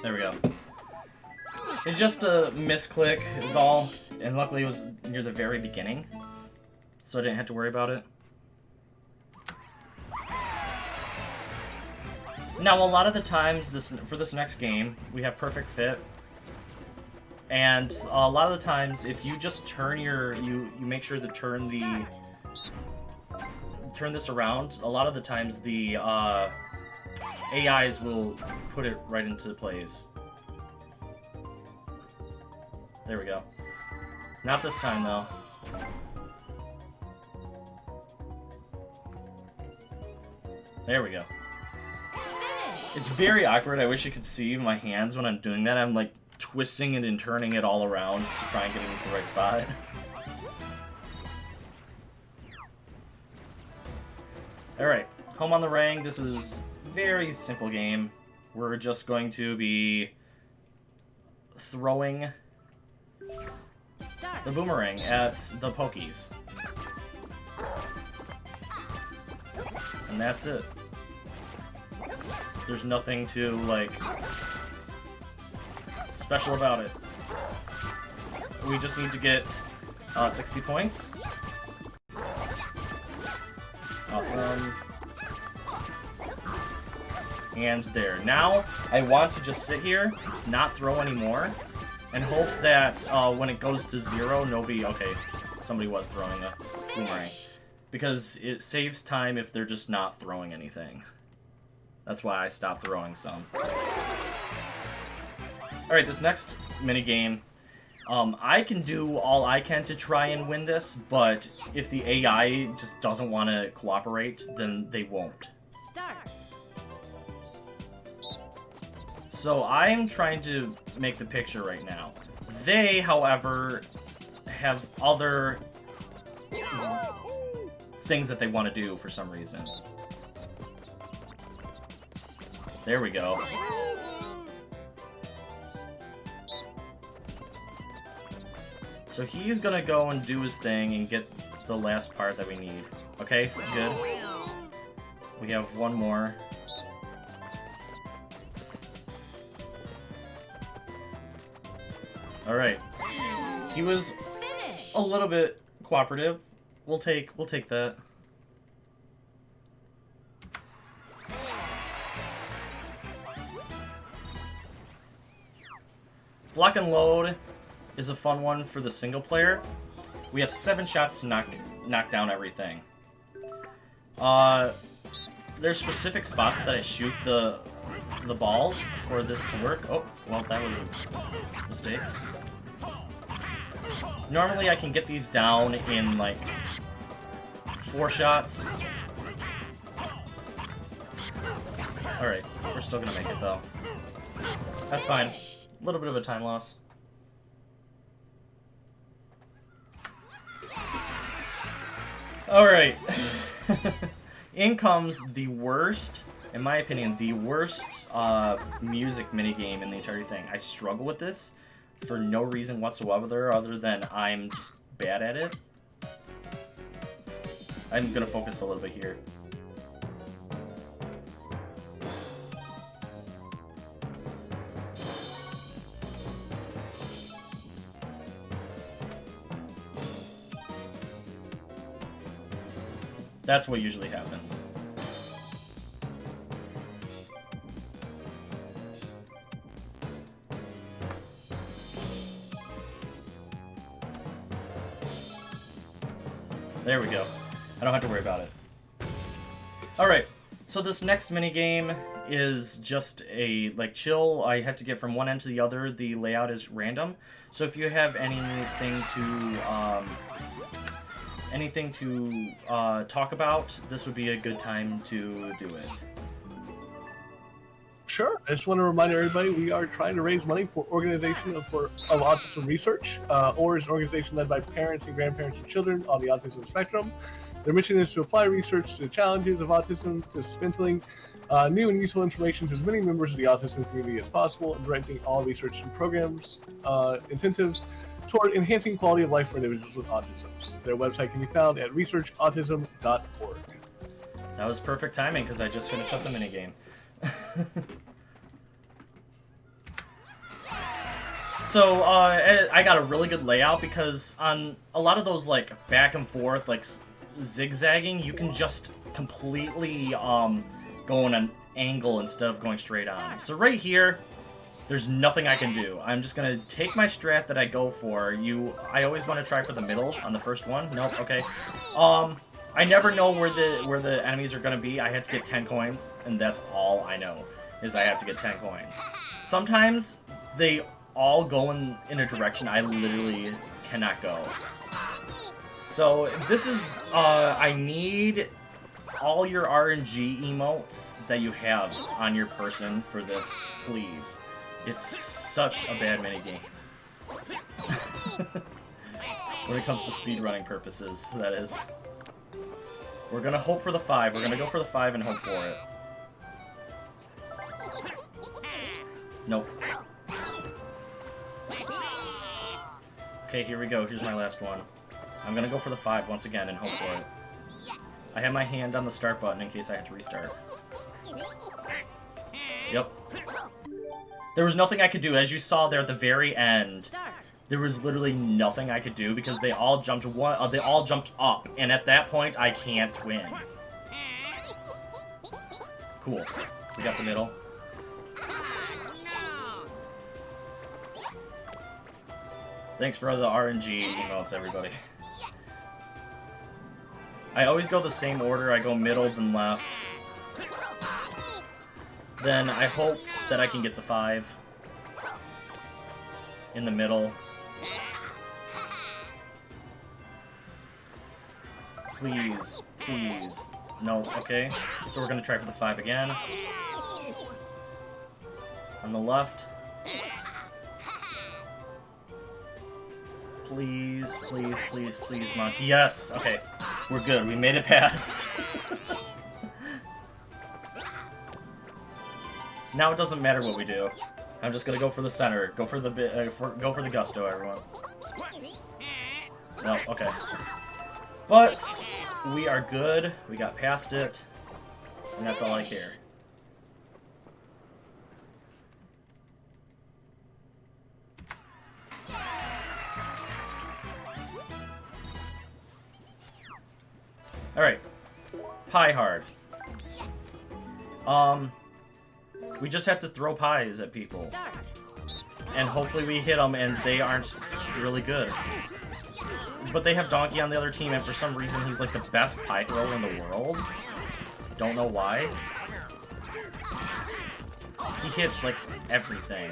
There we go. It's just a misclick is all, and luckily it was near the very beginning, so I didn't have to worry about it. Now, a lot of the times, for this next game, we have perfect fit, and a lot of the times, if you just turn you make sure to turn this around, a lot of the times the AIs will put it right into place. There we go. Not this time, though. There we go. It's very awkward. I wish you could see my hands when I'm doing that. I'm like twisting it and turning it all around to try and get it into the right spot. Alright, home on the ring. This is a very simple game. We're just going to be throwing the boomerang at the pokies. And that's it. There's nothing to, like, special about it. We just need to get 60 points. Awesome. And there. Now, I want to just sit here, not throw anymore, and hope that when it goes to 0, nobody... Okay, somebody was throwing a boomerang. Because it saves time if they're just not throwing anything. That's why I stopped throwing some. Alright, this next minigame, I can do all I can to try and win this, but if the AI just doesn't want to cooperate, then they won't. Start. So I'm trying to make the picture right now. They, however, have other things that they want to do for some reason. There we go. So he's gonna go and do his thing and get the last part that we need. Okay, good. We have one more. Alright. He was a little bit cooperative. We'll take that. Block and load is a fun one for the single player. We have 7 shots to knock down everything. There's specific spots that I shoot the balls for this to work. Oh, well, that was a mistake. Normally I can get these down in like 4 shots. Alright, we're still gonna make it though. That's fine. A little bit of a time loss. Alright. In comes the worst, in my opinion, the worst music minigame in the entire thing. I struggle with this for no reason whatsoever other than I'm just bad at it. I'm gonna focus a little bit here. That's what usually happens. There we go. I don't have to worry about it. Alright, so this next minigame is just a, like, chill. I have to get from one end to the other. The layout is random. So if you have anything to talk about, this would be a good time to do it. Sure. I just want to remind everybody we are trying to raise money for organization of Autism Research, or is an organization led by parents and grandparents of children on the autism spectrum. Their mission is to apply research to the challenges of autism, dismantling new and useful information to as many members of the autism community as possible, and directing all research and programs, incentives toward enhancing quality of life for individuals with autism. Their website can be found at researchautism.org. That was perfect timing because I just finished up the minigame. So, I got a really good layout because on a lot of those, like, back and forth, like, zigzagging, you can just completely, go in an angle instead of going straight on. So right here, there's nothing I can do. I'm just gonna take my strat that I go for. I always want to try for the middle on the first one. Nope, okay. I never know where the enemies are gonna be. I have to get 10 coins, and that's all I know, is I have to get 10 coins. Sometimes they all go in a direction I literally cannot go. So this is, I need all your RNG emotes that you have on your person for this, please. It's such a bad minigame. When it comes to speedrunning purposes, that is. We're gonna hope for the 5. We're gonna go for the 5 and hope for it. Nope. Okay, here we go. Here's my last one. I'm gonna go for the 5 once again and hope for it. I have my hand on the start button in case I have to restart. Yep. There was nothing I could do. As you saw there at the very end, Start. there was literally nothing I could do because they all jumped they all jumped up, and at that point I can't win. Cool. We got the middle. Thanks for the RNG emotes, everybody. I always go the same order. I go middle, then left. Then I hope that I can get the 5 in the middle. Please, please. No, okay. So we're gonna try for the 5 again. On the left. Please, please, please, please, Monty. Yes! Okay. We're good. We made it past. Now it doesn't matter what we do. I'm just gonna go for the center. Go for the go for the gusto, everyone. No, okay. But we are good. We got past it, and that's all I care. All right, pie hard. We just have to throw pies at people. Start. And hopefully we hit them and they aren't really good. But they have Donkey on the other team, and for some reason he's like the best pie thrower in the world. Don't know why. He hits like everything.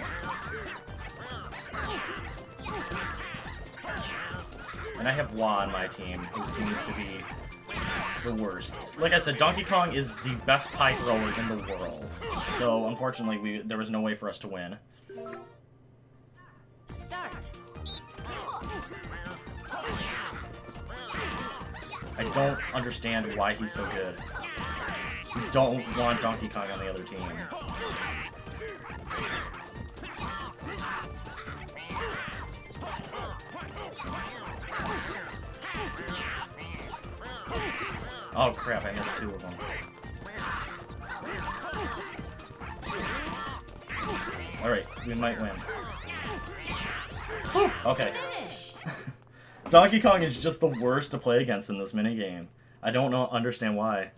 And I have Wah on my team, who seems to be the worst. Like I said, Donkey Kong is the best pie thrower in the world. So unfortunately, there was no way for us to win. Start. I don't understand why he's so good. We don't want Donkey Kong on the other team. Oh crap, I missed 2 of them. Alright, we might win. Whew, okay. Finish. Donkey Kong is just the worst to play against in this minigame. I don't understand why.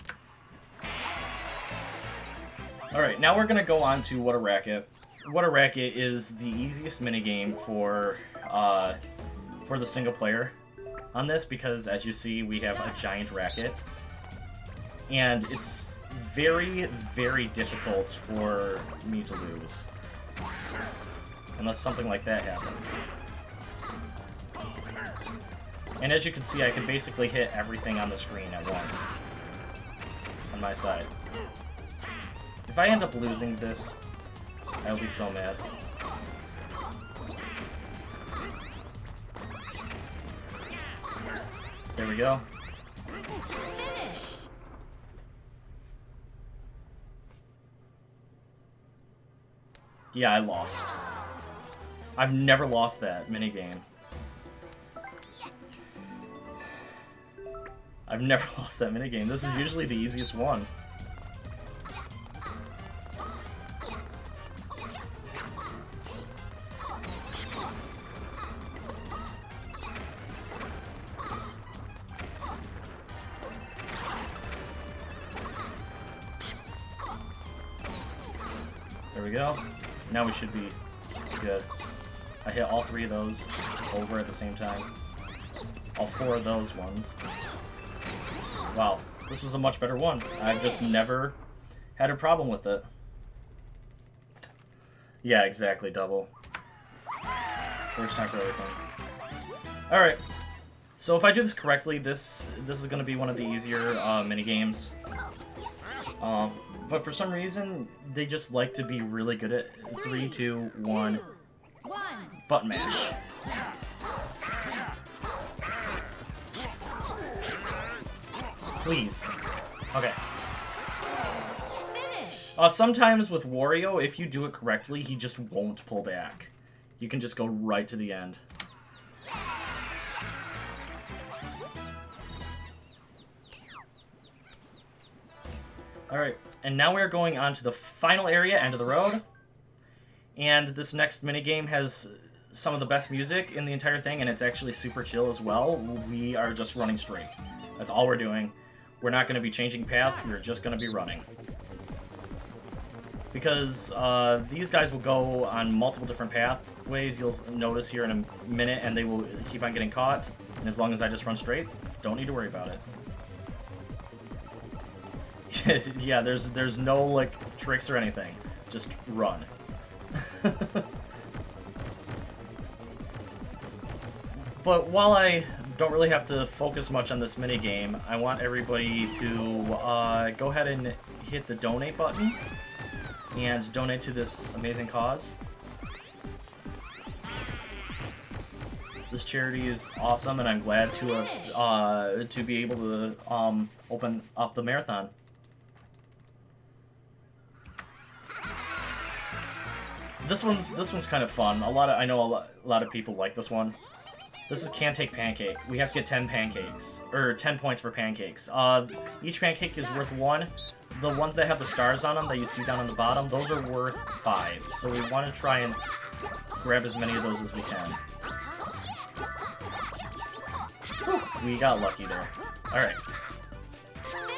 Alright, now we're gonna go on to What a Racket. What a Racket is the easiest minigame for the single player on this, because as you see, we have a giant racket. And it's very, very difficult for me to lose. Unless something like that happens. And as you can see, I can basically hit everything on the screen at once. On my side. If I end up losing this, I'll be so mad. There we go. Finish. Yeah, I lost. I've never lost that minigame. I've never lost that minigame. This is usually the easiest one. There we go. Now we should be good. I hit all 3 of those over at the same time. All 4 of those ones. Wow, this was a much better one. I've just never had a problem with it. Yeah, exactly, double. First time for everything. Alright, so if I do this correctly, this is going to be one of the easier minigames. But for some reason, they just like to be really good at 3, 2, 1, button mash. Please. Okay. Finish. Sometimes with Wario, if you do it correctly, he just won't pull back. You can just go right to the end. Alright, and now we're going on to the final area, end of the road. And this next minigame has some of the best music in the entire thing, and it's actually super chill as well. We are just running straight. That's all we're doing. We're not going to be changing paths, we're just going to be running. Because these guys will go on multiple different pathways, you'll notice here in a minute, and they will keep on getting caught. And as long as I just run straight, don't need to worry about it. Yeah, there's no, like, tricks or anything. Just run. But while I don't really have to focus much on this minigame, I want everybody to go ahead and hit the donate button and donate to this amazing cause. This charity is awesome, and I'm glad to have to be able to open up the marathon. This one's kind of fun. I know a lot of people like this one. This is Can't Take Pancake. We have to get 10 pancakes, or 10 points for pancakes. Each pancake is worth 1. The ones that have the stars on them that you see down on the bottom, those are worth 5. So we want to try and grab as many of those as we can. Whew, we got lucky there. Alright.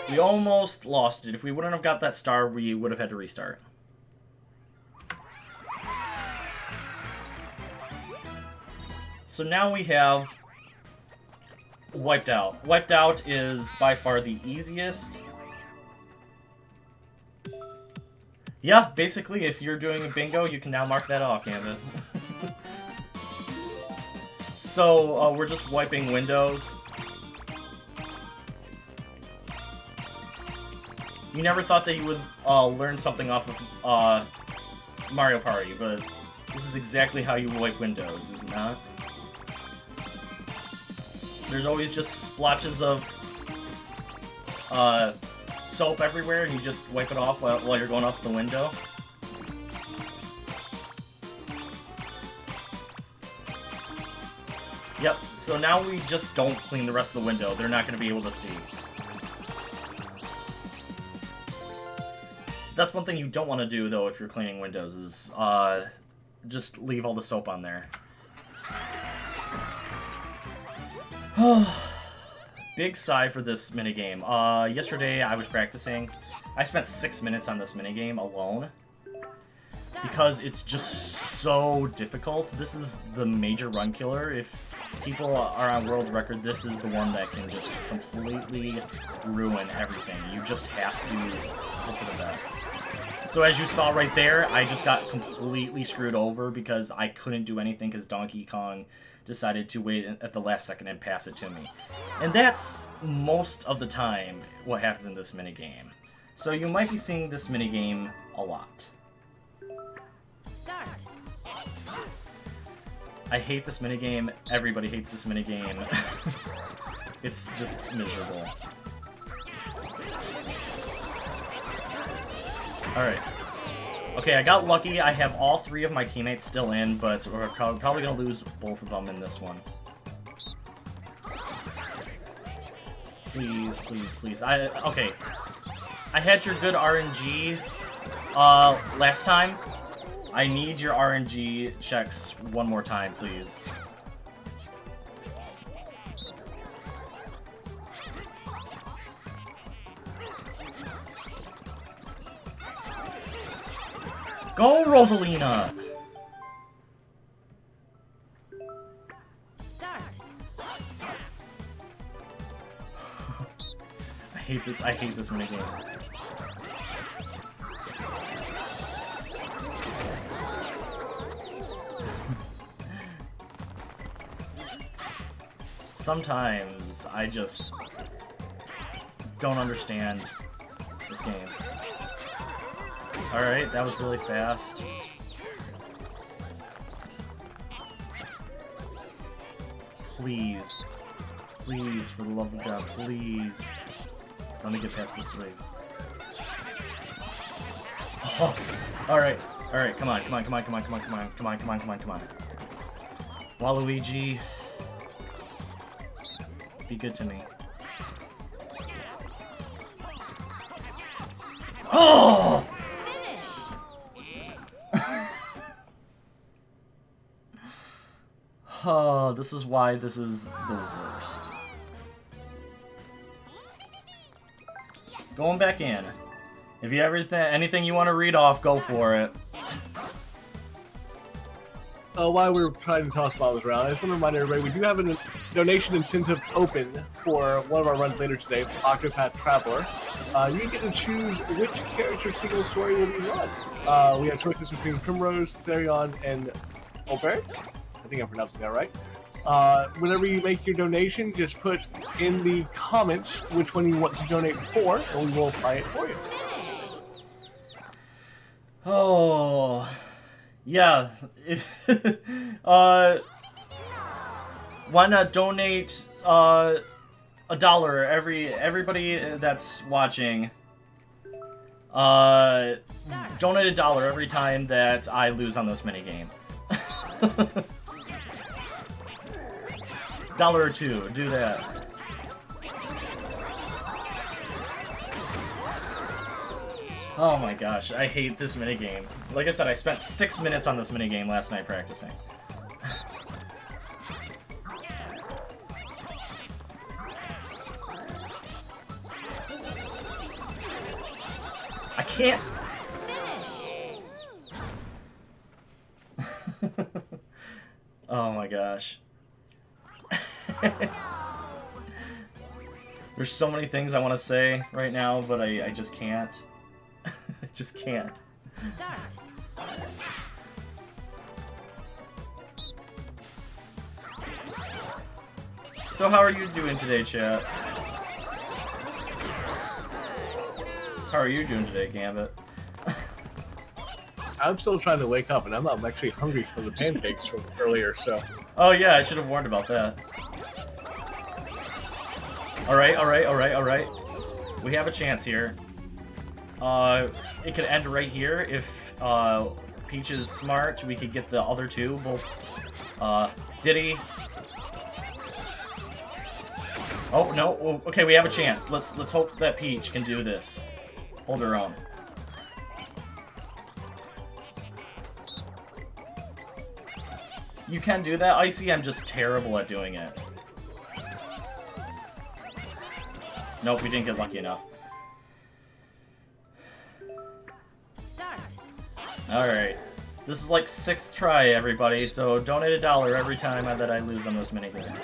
We almost lost it. If we wouldn't have got that star, we would have had to restart. So now we have Wiped Out. Wiped Out is by far the easiest. Yeah, basically, if you're doing a bingo, you can now mark that off, Gambit. So, we're just wiping windows. You never thought that you would learn something off of Mario Party, but this is exactly how you wipe windows, is it not? There's always just splotches of soap everywhere, and you just wipe it off while you're going up the window. Yep, so now we just don't clean the rest of the window. They're not going to be able to see. That's one thing you don't want to do, though, if you're cleaning windows, is just leave all the soap on there. Big sigh for this minigame. Yesterday I was practicing. I spent 6 minutes on this minigame alone. Because it's just so difficult. This is the major run killer. If people are on world record, this is the one that can just completely ruin everything. You just have to hope for the best. So as you saw right there, I just got completely screwed over because I couldn't do anything because Donkey Kong decided to wait at the last second and pass it to me. And that's most of the time what happens in this minigame. So you might be seeing this minigame a lot. Start. I hate this minigame. Everybody hates this minigame. It's just miserable. Alright. Okay, I got lucky. I have all 3 of my teammates still in, but we're probably going to lose both of them in this one. Please, please, please. Okay. I had your good RNG last time. I need your RNG checks one more time, please. Go, Rosalina! Start. I hate this minigame. Sometimes I just don't understand this game. Alright, that was really fast. Please. Please, for the love of God, please. Let me get past this wave. Oh, alright, alright, come on, come on, come on, come on, come on, come on, come on, come on, come on, come on. Waluigi, be good to me. Oh! Oh, this is why this is the worst. Going back in. If you have anything you want to read off, go for it. While we were trying to toss bombs around, I just want to remind everybody we do have a donation incentive open for one of our runs later today for Octopath Traveler. You get to choose which character single story will be run. We have choices between Primrose, Therion, and Albert. I think I'm pronouncing that right. Whenever you make your donation, just put in the comments which one you want to donate for, and we will apply it for you. Oh, yeah. Why not donate $1? Everybody that's watching, donate $1 every time that I lose on this minigame. $1 or $2, do that. Oh my gosh, I hate this minigame. Like I said, I spent 6 minutes on this minigame last night practicing. I can't. Oh my gosh. There's so many things I want to say right now, but I just can't. I just can't. Start. So how are you doing today, chat? How are you doing today, Gambit? I'm still trying to wake up, and I'm actually hungry for the pancakes from earlier, so... Oh yeah, I should have warned about that. Alright. We have a chance here. It could end right here if Peach is smart. We could get the other two, both Diddy. Oh no! Oh, okay, we have a chance. Let's hope that Peach can do this. Hold her own. You can do that, Icy. I'm just terrible at doing it. Nope, we didn't get lucky enough. Alright. This is like 6th try, everybody, so donate $1 every time that I lose on this minigame.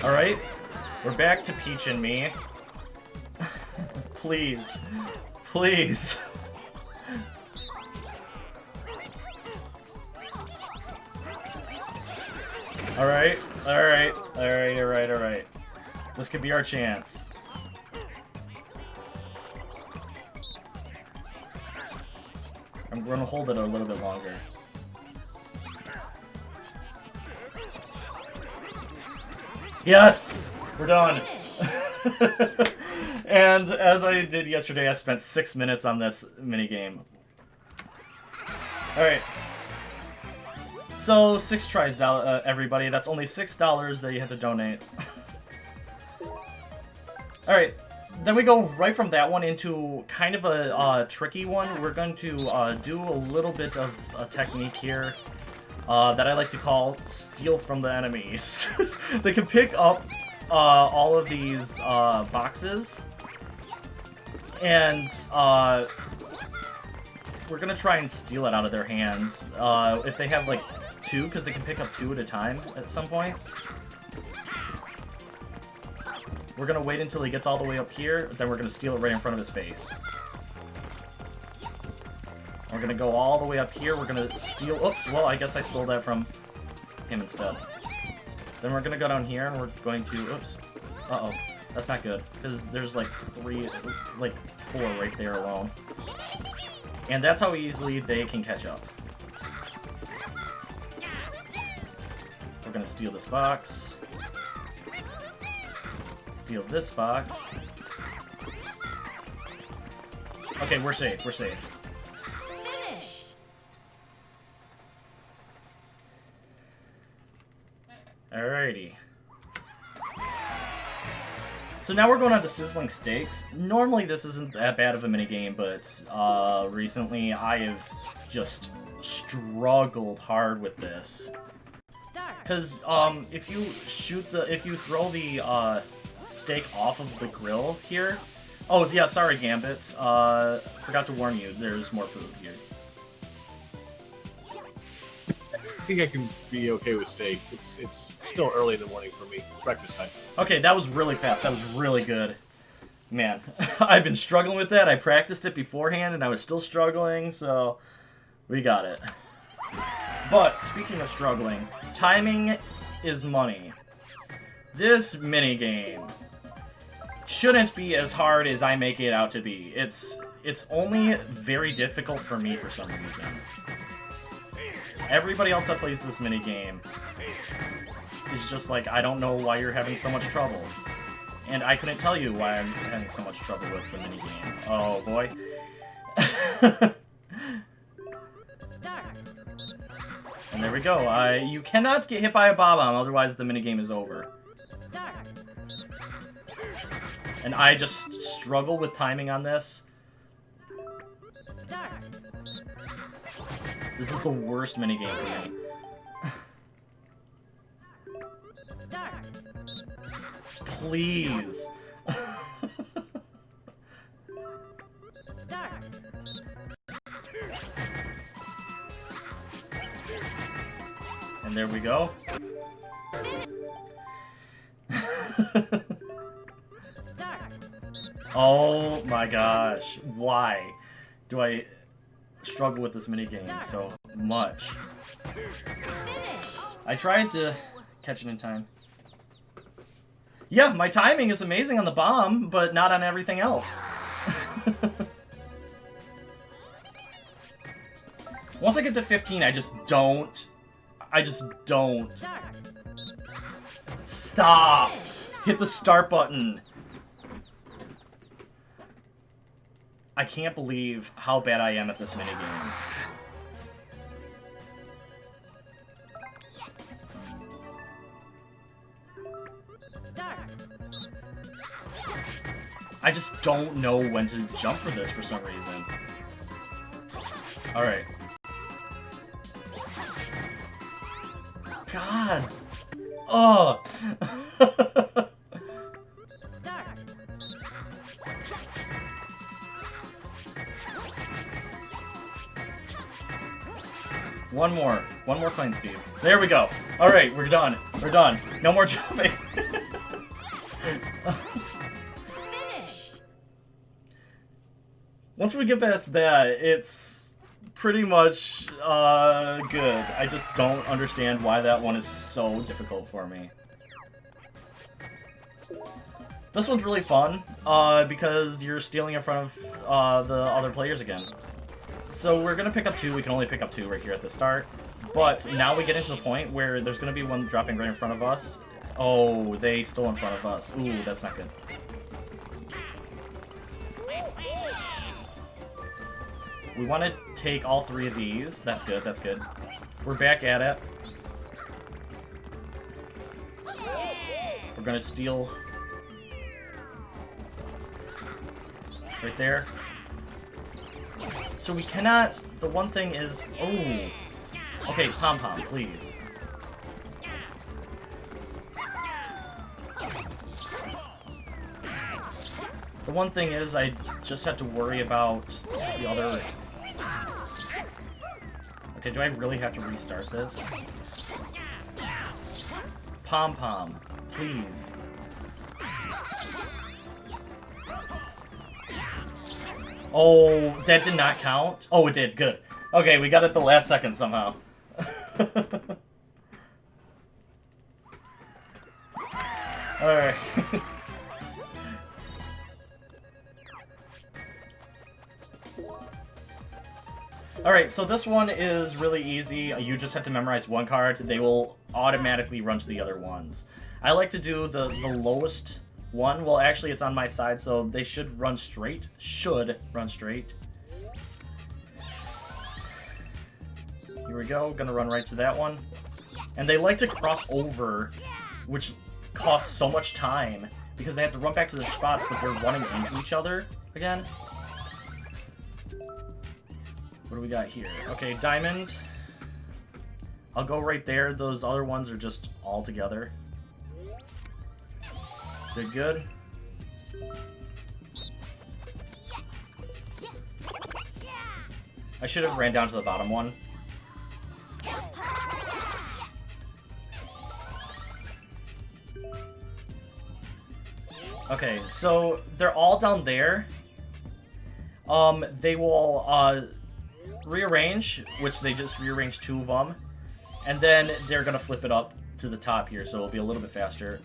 Alright, we're back to Peach and me. Please. Please. Alright. This could be our chance. I'm gonna hold it a little bit longer. Yes! We're done! And as I did yesterday, I spent 6 minutes on this minigame. Alright. So, 6 tries, everybody. That's only $6 that you had to donate. Alright. Then we go right from that one into kind of a tricky one. We're going to do a little bit of a technique here that I like to call steal from the enemies. They can pick up all of these boxes, and we're gonna try and steal it out of their hands. If they have like 2, because they can pick up 2 at a time at some points. We're gonna wait until he gets all the way up here, then we're gonna steal it right in front of his face. We're gonna go all the way up here, we're gonna steal... Oops, well, I guess I stole that from him instead. Then we're gonna go down here, and we're going to... Oops. Uh-oh. That's not good, because there's like 4 right there alone. And that's how easily they can catch up. We're gonna steal this box. Steal this box. Okay, we're safe. We're safe. Finish. Alrighty. So now we're going on to Sizzling Steaks. Normally this isn't that bad of a minigame, but recently I have just struggled hard with this. Start. Because if you throw the steak off of the grill here. Oh yeah, sorry Gambit. Forgot to warn you. There's more food here. I think I can be okay with steak. It's still early in the morning for me. Breakfast time. Okay, that was really fast. That was really good. Man, I've been struggling with that. I practiced it beforehand, and I was still struggling, so we got it. But, speaking of struggling, timing is money. This minigame shouldn't be as hard as I make it out to be. It's only very difficult for me for some reason. Everybody else that plays this minigame is just like, I don't know why you're having so much trouble. And I couldn't tell you why I'm having so much trouble with the minigame. Oh, boy. Start. And there we go. You cannot get hit by a bomb, otherwise the minigame is over. Start. And I just struggle with timing on this. Start. This is the worst minigame for me. Start. Please. Start. And there we go. Start. Oh my gosh. Why do I struggle with this minigame so much? Finish. I tried to catch it in time. Yeah, my timing is amazing on the bomb, but not on everything else. Once I get to 15, I just don't. Start. Stop! Hit the start button. I can't believe how bad I am at this minigame. Start. I just don't know when to jump for this for some reason. Alright. God! Oh! Start. One more claim, Steve. There we go. Alright, we're done. We're done. No more jumping. Finish. Once we get past that, it's pretty much good. I just don't understand why that one is so difficult for me. This one's really fun, because you're stealing in front of the other players again. So we're gonna pick up 2. We can only pick up 2 right here at the start. But now we get into the point where there's gonna be one dropping right in front of us. Oh, they stole in front of us. Ooh, that's not good. We want to take all 3 of these. That's good, that's good. We're back at it. We're gonna steal. Right there. So we cannot... The one thing is... Oh! Okay, pom-pom, please. The one thing is I just have to worry about the other... Okay, do I really have to restart this? Pom-pom, please. Oh, that did not count? Oh, it did. Good. Okay, we got it the last second somehow. Alright. Alright, so this one is really easy. You just have to memorize one card. They will automatically run to the other ones. I like to do the lowest 1. Well, actually, it's on my side, so they should run straight. Should run straight. Here we go. Gonna run right to that one. And they like to cross over, which costs so much time because they have to run back to their spots, but they're running into each other again. What do we got here? Okay, diamond. I'll go right there. Those other ones are just all together. Good, good. I should have ran down to the bottom one. Okay, so they're all down there. They will rearrange, which they just rearranged 2 of them, and then they're gonna flip it up to the top here, so it'll be a little bit faster.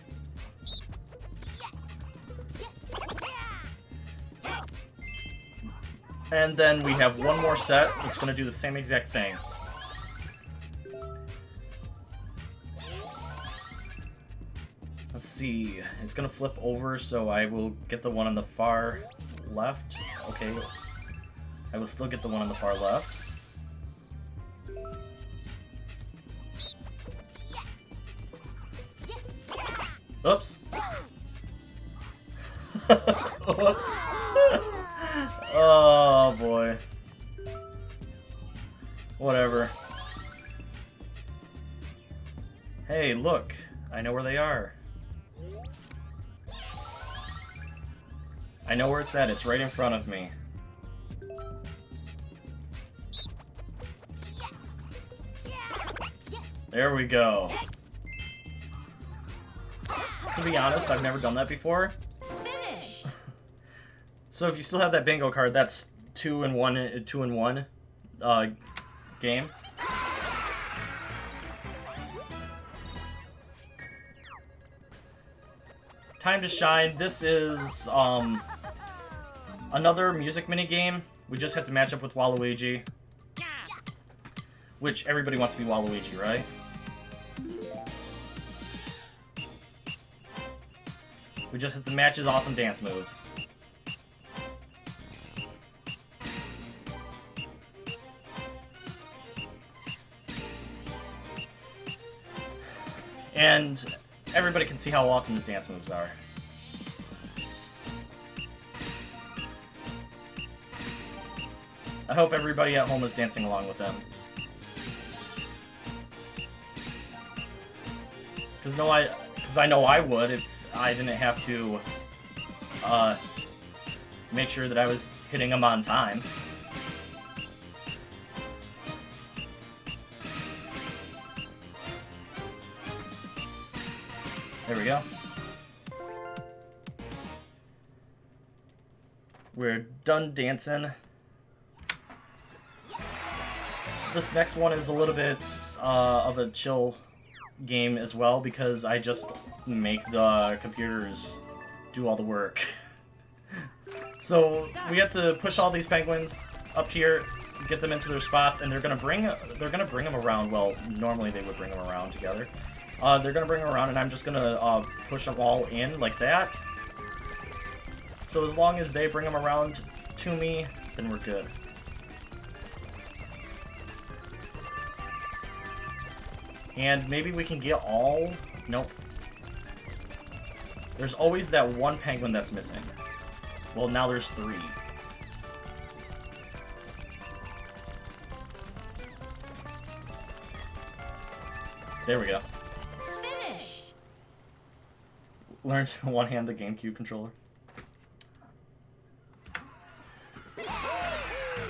And then we have one more set that's gonna do the same exact thing. Let's see, it's gonna flip over, so I will get the one on the far left. Okay, I will still get the one on the far left. Oops. Oops. Oh boy. Whatever. Hey, look, I know where they are. I know where it's at. It's right in front of me. There we go. To be honest, I've never done that before. Finish. So if you still have that bingo card, that's 2 in 1 game. Time to Shine. This is another music mini game. We just have to match up with Waluigi, which everybody wants to be Waluigi, right? We just have to match his awesome dance moves. And everybody can see how awesome his dance moves are. I hope everybody at home is dancing along with them. Because I know I would if I didn't have to make sure that I was hitting them on time. There we go. We're done dancing. This next one is a little bit of a chill game as well, because I just make the computers do all the work. So we have to push all these penguins up here, get them into their spots, and they're gonna bring them around. Well, normally they would bring them around together. They're gonna bring them around, and I'm just gonna push them all in like that. So as long as they bring them around to me, then we're good. And maybe we can get all... Nope. There's always that one penguin that's missing. Well, now there's 3. There we go. Finish. Learn to one-hand the GameCube controller.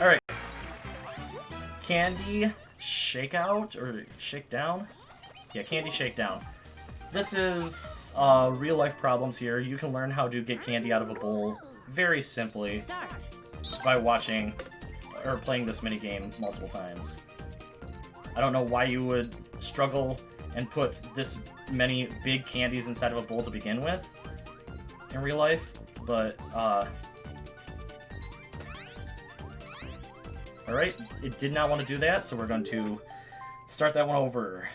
Alright. Candy Shakeout, or Shakedown? Yeah, Candy Shakedown. This is real-life problems here. You can learn how to get candy out of a bowl very simply Start. by watching or playing this minigame multiple times. I don't know why you would struggle and put this many big candies inside of a bowl to begin with in real life, but alright, it did not want to do that, so we're going to start that one over.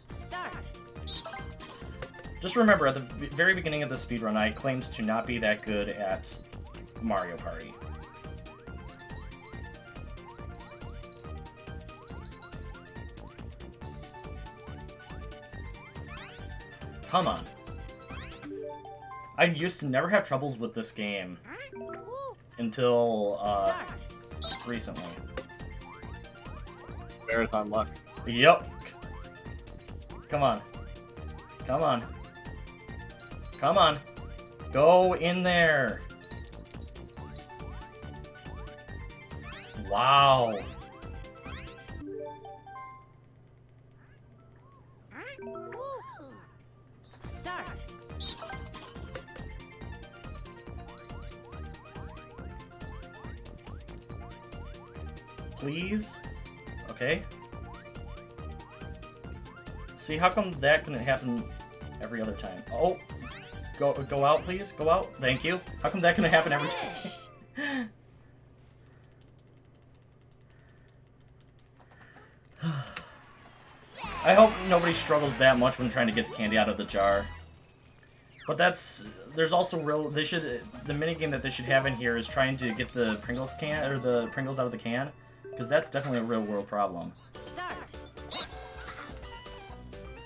Start. Just remember, at the very beginning of the speedrun, I claimed to not be that good at Mario Party. Come on. I used to never have troubles with this game until recently. Marathon luck. Yep. Come on. Come on. Come on. Go in there. Wow. Start. Please? Okay. See, how come that couldn't happen every other time? Oh, go out, please. Go out. Thank you. How come that couldn't happen every time? I hope nobody struggles that much when trying to get the candy out of the jar. But there's also the minigame that they should have in here is trying to get the Pringles can, or the Pringles out of the can, because that's definitely a real world problem. Start.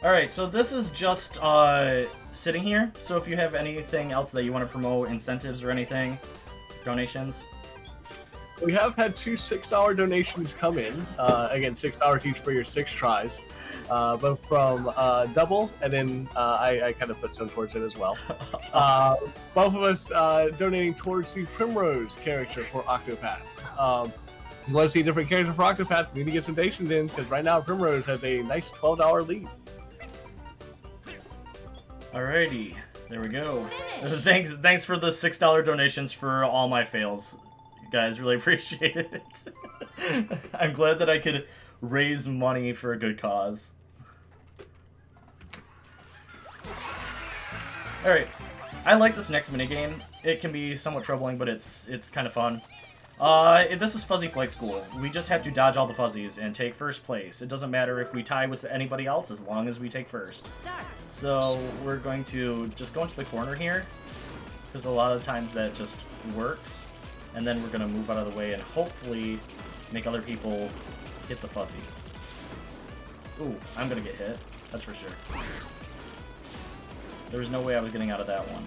Alright, so this is just sitting here, so if you have anything else that you want to promote, incentives or anything, donations. We have had 2 $6 donations come in. Again, $6 each for your 6 tries. Both from Double, and then I kind of put some towards it as well. Both of us donating towards the Primrose character for Octopath. If you want to see a different character for Octopath, you need to get some donations in, because right now Primrose has a nice $12 lead. Alrighty, there we go. Thanks for the $6 donations for all my fails. You guys really appreciate it. I'm glad that I could raise money for a good cause. Alright, I like this next minigame. It can be somewhat troubling, but it's kind of fun. This is Fuzzy Flight School. We just have to dodge all the fuzzies and take first place. It doesn't matter if we tie with anybody else as long as we take first. Start. So we're going to just go into the corner here, because a lot of times that just works. And then we're going to move out of the way and hopefully make other people hit the fuzzies. Ooh, I'm going to get hit. That's for sure. There was no way I was getting out of that one.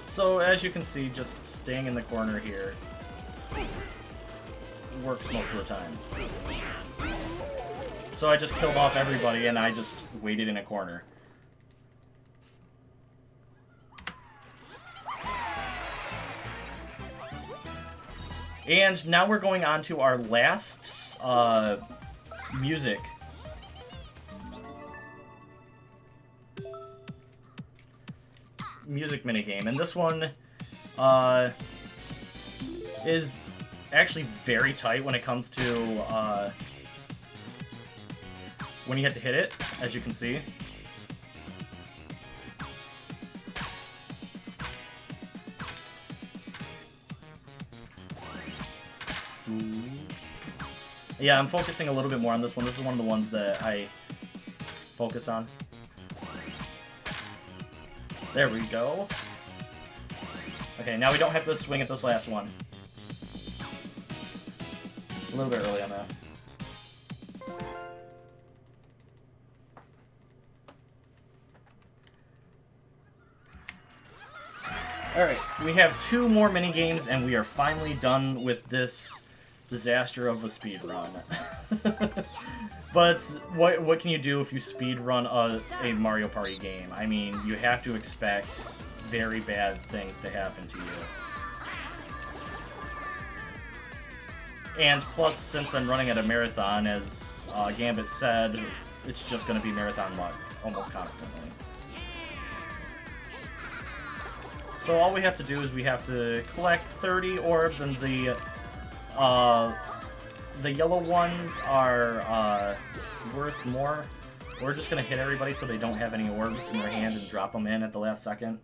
So, as you can see, just staying in the corner here works most of the time. So I just killed off everybody and I just waited in a corner. And now we're going on to our last music minigame, and this one is actually very tight when it comes to when you have to hit it, as you can see. Yeah, I'm focusing a little bit more on this one. This is one of the ones that I focus on. There we go. Okay, now we don't have to swing at this last one. A little bit early on that. Alright, we have 2 more mini games and we are finally done with this disaster of a speed run. But what can you do if you speed run a Mario Party game? I mean, you have to expect very bad things to happen to you. And plus, since I'm running at a marathon, as Gambit said, it's just going to be marathon luck almost constantly. So all we have to do is we have to collect 30 orbs, and the yellow ones are worth more. We're just going to hit everybody so they don't have any orbs in their hand and drop them in at the last second.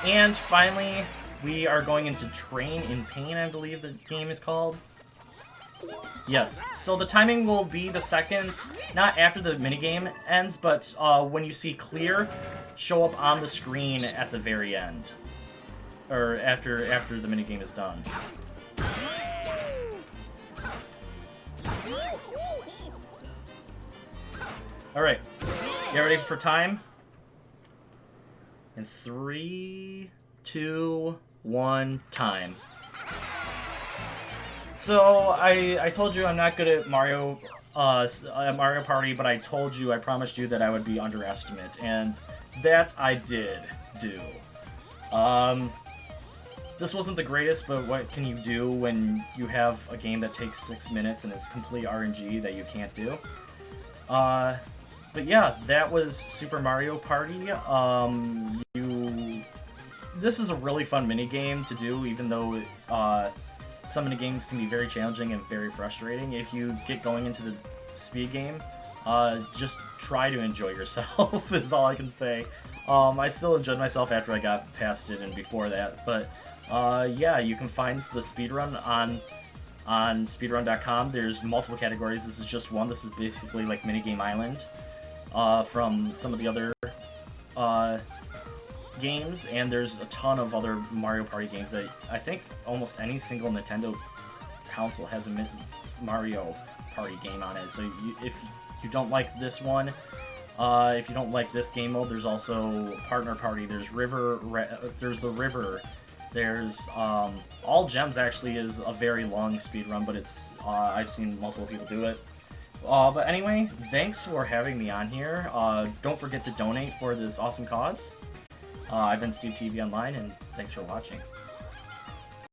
And finally, we are going into Train in Pain, I believe the game is called. Yes, so the timing will be the second, not after the minigame ends, but when you see clear show up on the screen at the very end. Or after the minigame is done. Alright, get ready for time. In 3, 2, 1, time. So, I told you I'm not good at Mario Party, but I told you, I promised you that I would be underestimate, and that I did do. This wasn't the greatest, but what can you do when you have a game that takes 6 minutes and is complete RNG that you can't do? But yeah, that was Super Mario Party. This is a really fun minigame to do, even though some minigames can be very challenging and very frustrating. If you get going into the speed game, just try to enjoy yourself, is all I can say. I still enjoyed myself after I got past it and before that, but yeah, you can find the speedrun on speedrun.com. There's multiple categories. This is just one. This is basically like Minigame Island from some of the other games, and there's a ton of other Mario Party games that I think almost any single Nintendo console has a Mario Party game on it. So if you don't like this one, if you don't like this game mode, there's also Partner Party. There's there's the River. There's All Gems actually is a very long speed run, but it's I've seen multiple people do it. But anyway, thanks for having me on here. Don't forget to donate for this awesome cause. I've been SteveTVOnline, and thanks for watching.